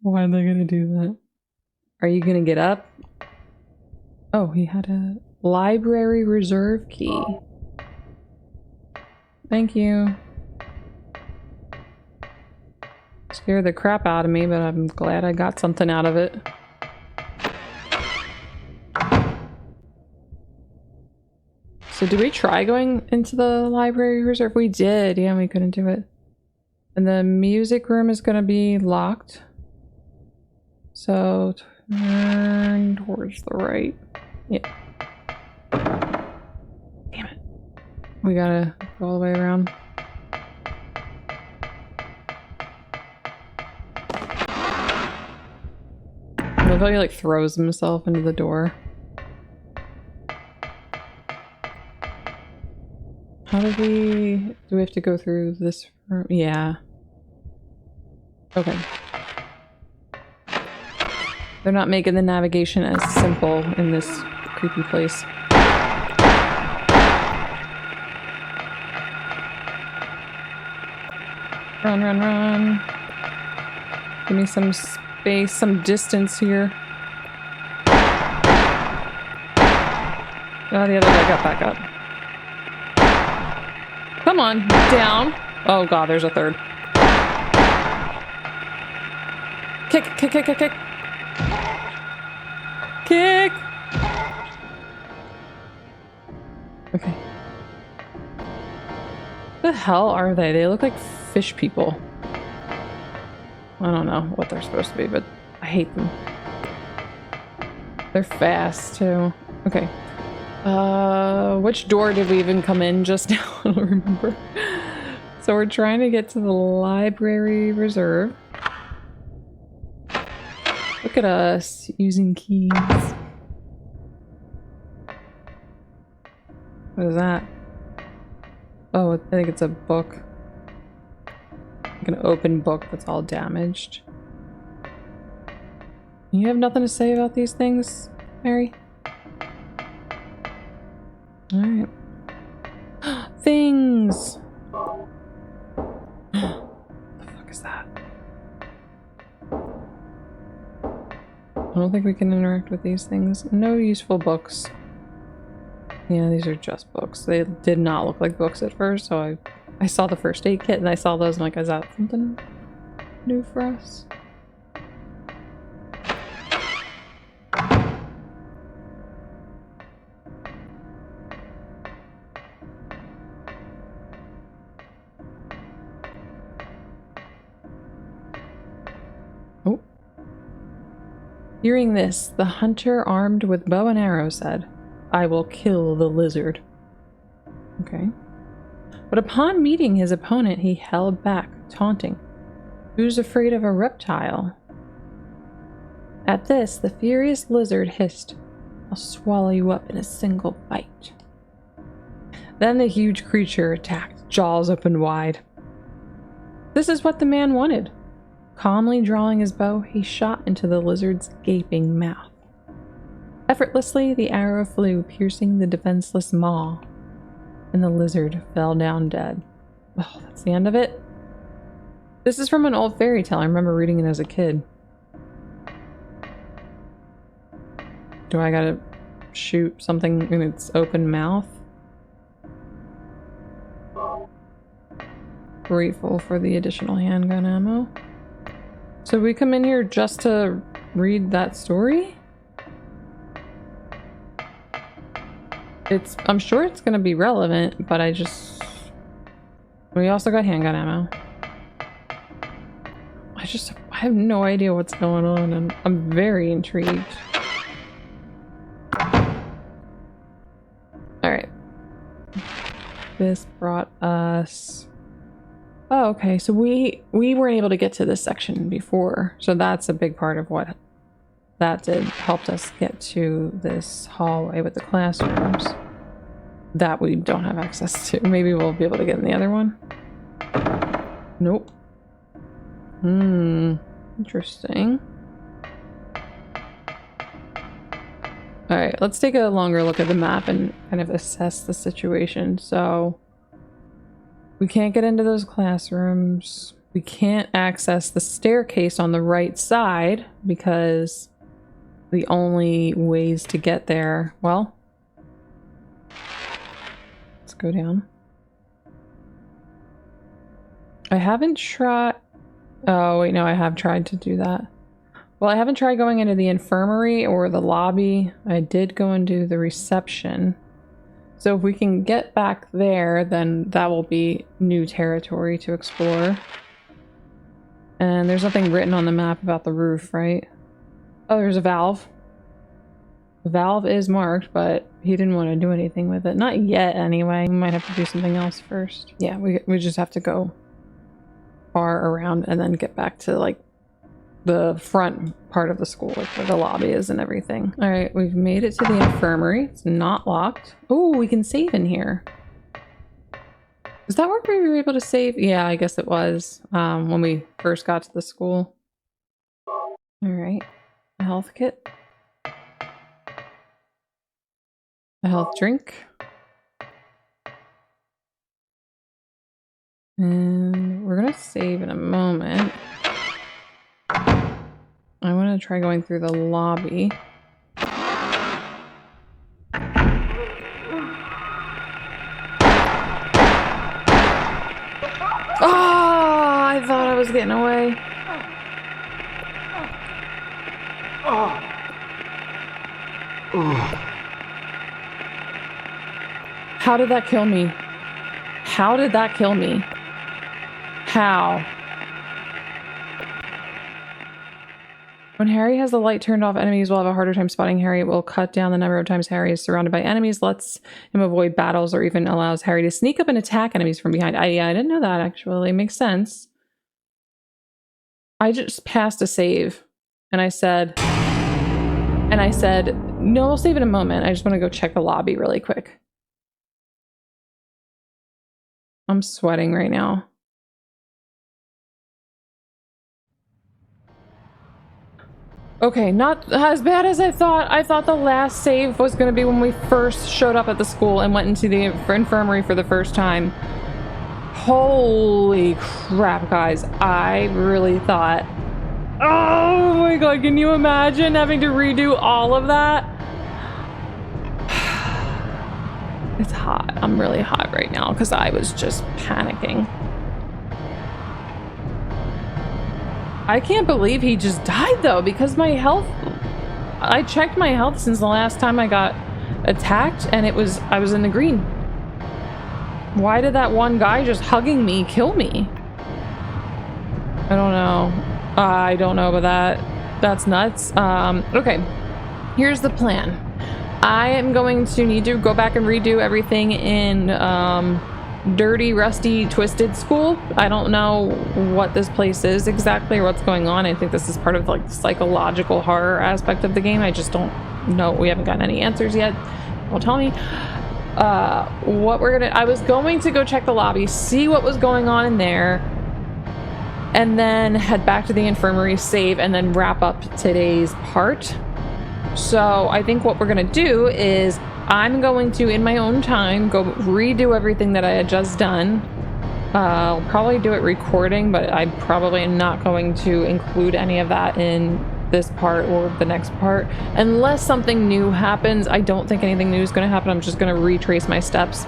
Why are they gonna do that? Are you gonna get up? Oh, he had a library reserve key. Thank you. Scared the crap out of me, but I'm glad I got something out of it. So did we try going into the library reserve? We did. Yeah, we couldn't do it. And the music room is gonna be locked. So turn towards the right. Yeah. Damn it. We gotta go all the way around. I love how he like throws himself into the door. How do we have to go through this room? Yeah. Okay. They're not making the navigation as simple in this creepy place. Run, run, run. Give me some space, some distance here. Oh, the other guy got back up. Come on, down. Oh god, there's a third. Kick, kick, kick, kick, kick. Kick! Okay. What the hell are they? They look like fish people. I don't know what they're supposed to be, but I hate them. They're fast, too. Okay. Which door did we even come in just now? I don't remember. So we're trying to get to the library reserve. Look at us using keys. What is that? Oh, I think it's a book. Like an open book that's all damaged. You have nothing to say about these things, Mary? Alright. Things! What the fuck is that? I don't think we can interact with these things. No useful books. Yeah, these are just books. They did not look like books at first, so I saw the first aid kit and I saw those and I'm like, is that something new for us? Oh. Hearing this, the hunter armed with bow and arrow said, I will kill the lizard. Okay. But upon meeting his opponent, he held back, taunting. Who's afraid of a reptile? At this, the furious lizard hissed, I'll swallow you up in a single bite. Then the huge creature attacked, jaws opened wide. This is what the man wanted. Calmly drawing his bow, he shot into the lizard's gaping mouth. Effortlessly, the arrow flew, piercing the defenseless maw, and the lizard fell down dead. Oh, that's the end of it? This is from an old fairy tale. I remember reading it as a kid. Do I gotta shoot something in its open mouth? Grateful for the additional handgun ammo. So we come in here just to read that story? I'm sure it's gonna be relevant, but we also got handgun ammo. I have no idea what's going on, and I'm very intrigued. Alright. This brought us... Oh, okay, so we weren't able to get to this section before, so that's a big part of what that did. Helped us get to this hallway with the classrooms that we don't have access to. Maybe we'll be able to get in the other one. Nope. Interesting. Alright, let's take a longer look at the map and kind of assess the situation. So we can't get into those classrooms. We can't access the staircase on the right side because the only ways to get there, well, let's go down. I haven't tried... Oh, wait, no, I have tried to do that. Well, I haven't tried going into the infirmary or the lobby. I did go into the reception. So if we can get back there, then that will be new territory to explore. And there's nothing written on the map about the roof, right? Oh, there's a valve. The valve is marked, but he didn't want to do anything with it. Not yet, anyway. We might have to do something else first. Yeah, we just have to go far around and then get back to, like, the front part of the school, like where the lobby is and everything. All right, we've made it to the infirmary. It's not locked. Oh, we can save in here. Is that where we were able to save? Yeah, I guess it was when we first got to the school. All right, a health kit. A health drink. And we're gonna save in a moment. I want to try going through the lobby. Oh, I thought I was getting away. How did that kill me? How did that kill me? How? When Harry has the light turned off, enemies will have a harder time spotting Harry. It will cut down the number of times Harry is surrounded by enemies, lets him avoid battles, or even allows Harry to sneak up and attack enemies from behind. I didn't know that, actually. It makes sense. I just passed a save, and I said, no, we'll save in a moment. I just want to go check the lobby really quick. I'm sweating right now. Okay, not as bad as I thought. I thought the last save was going to be when we first showed up at the school and went into the infirmary for the first time. Holy crap, guys. I really thought... Oh my god, can you imagine having to redo all of that? It's hot. I'm really hot right now because I was just panicking. I can't believe he just died though, because my health... I checked my health since the last time I got attacked and I was in the green. Why did that one guy just hugging me kill me? I don't know. I don't know about that. That's nuts. Okay. Here's the plan. I am going to need to go back and redo everything in Dirty, Rusty, Twisted School. I don't know what this place is exactly or what's going on. I think this is part of like the psychological horror aspect of the game. I just don't know. We haven't gotten any answers yet. Well, tell me what we're gonna... I was going to go check the lobby, see what was going on in there, and then head back to the infirmary, save, and then wrap up today's part. So I think what we're gonna do is I'm going to, in my own time, go redo everything that I had just done. I'll probably do it recording, but I'm probably not going to include any of that in this part or the next part. Unless something new happens. I don't think anything new is going to happen. I'm just going to retrace my steps.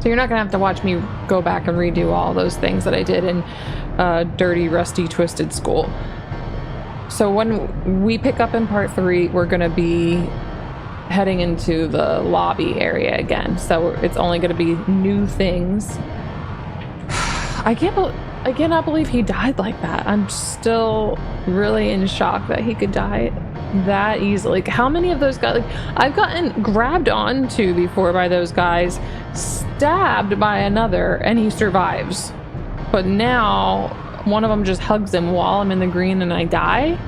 So you're not going to have to watch me go back and redo all those things that I did in Dirty, Rusty, Twisted School. So when we pick up in part 3, we're going to be heading into the lobby area again. So it's only going to be new things. I cannot believe he died like that. I'm still really in shock that he could die that easily. Like, how many of those guys... Like, I've gotten grabbed onto before by those guys, stabbed by another, and he survives. But now, one of them just hugs him while I'm in the green and I die.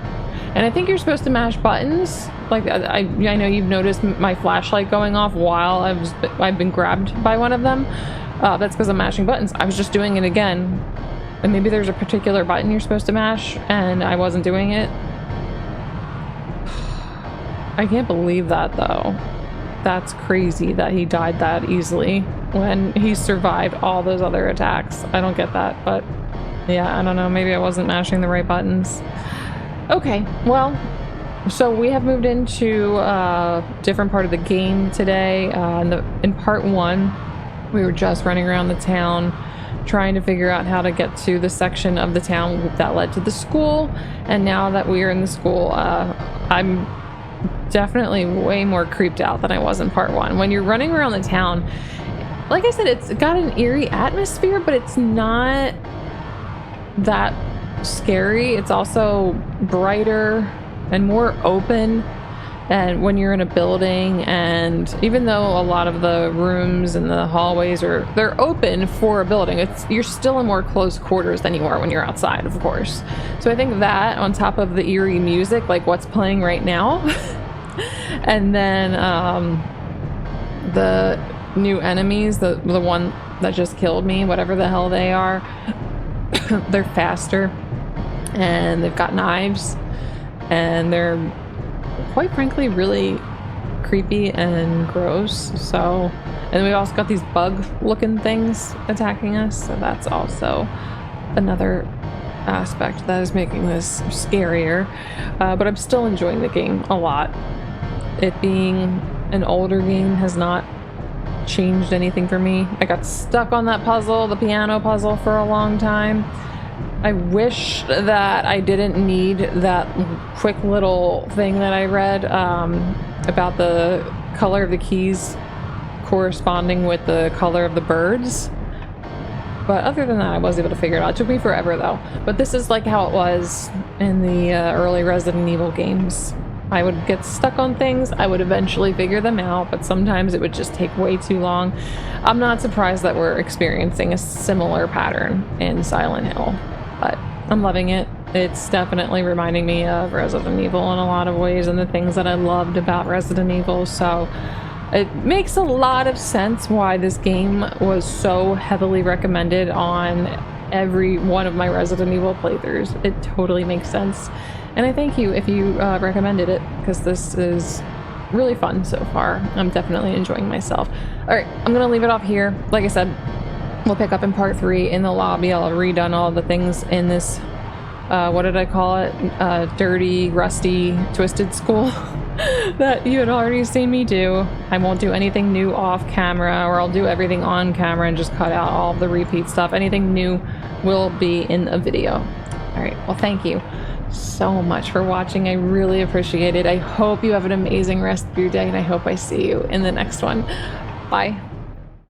And I think you're supposed to mash buttons. Like, I know you've noticed my flashlight going off while I've been grabbed by one of them. That's because I'm mashing buttons. I was just doing it again. And maybe there's a particular button you're supposed to mash, and I wasn't doing it. I can't believe that, though. That's crazy that he died that easily when he survived all those other attacks. I don't get that, but yeah, I don't know. Maybe I wasn't mashing the right buttons. Okay, well, so we have moved into a different part of the game today. In part 1, we were just running around the town trying to figure out how to get to the section of the town that led to the school. And now that we are in the school, I'm definitely way more creeped out than I was in part 1. When you're running around the town, like I said, it's got an eerie atmosphere, but it's not that scary. It's also brighter. and more open. And when you're in a building, and even though a lot of the rooms and the hallways they're open for a building, you're still in more close quarters than you are when you're outside, of course. So I think that, on top of the eerie music, like what's playing right now, and then the new enemies, the one that just killed me, whatever the hell they are, they're faster, and they've got knives, and they're quite frankly really creepy and gross. So, and we also got these bug looking things attacking us, so that's also another aspect that is making this scarier. But I'm still enjoying the game a lot. It being an older game has not changed anything for me. I got stuck on that puzzle, the piano puzzle, for a long time. I wish that I didn't need that quick little thing that I read about the color of the keys corresponding with the color of the birds. But other than that, I was able to figure it out. It took me forever though. But this is like how it was in the early Resident Evil games. I would get stuck on things, I would eventually figure them out, but sometimes it would just take way too long. I'm not surprised that we're experiencing a similar pattern in Silent Hill, but I'm loving it. It's definitely reminding me of Resident Evil in a lot of ways, and the things that I loved about Resident Evil, so it makes a lot of sense why this game was so heavily recommended on every one of my Resident Evil playthroughs. It totally makes sense. And I thank you if you recommended it, because this is really fun so far. I'm definitely enjoying myself. Alright, I'm gonna leave it off here. Like I said, we'll pick up in part 3 in the lobby. I'll have redone all the things in this, what did I call it? Dirty, rusty, twisted school that you had already seen me do. I won't do anything new off camera, or I'll do everything on camera and just cut out all of the repeat stuff. Anything new will be in a video. Alright, well thank you so much for watching. I really appreciate it. I hope you have an amazing rest of your day, and I hope I see you in the next one. Bye.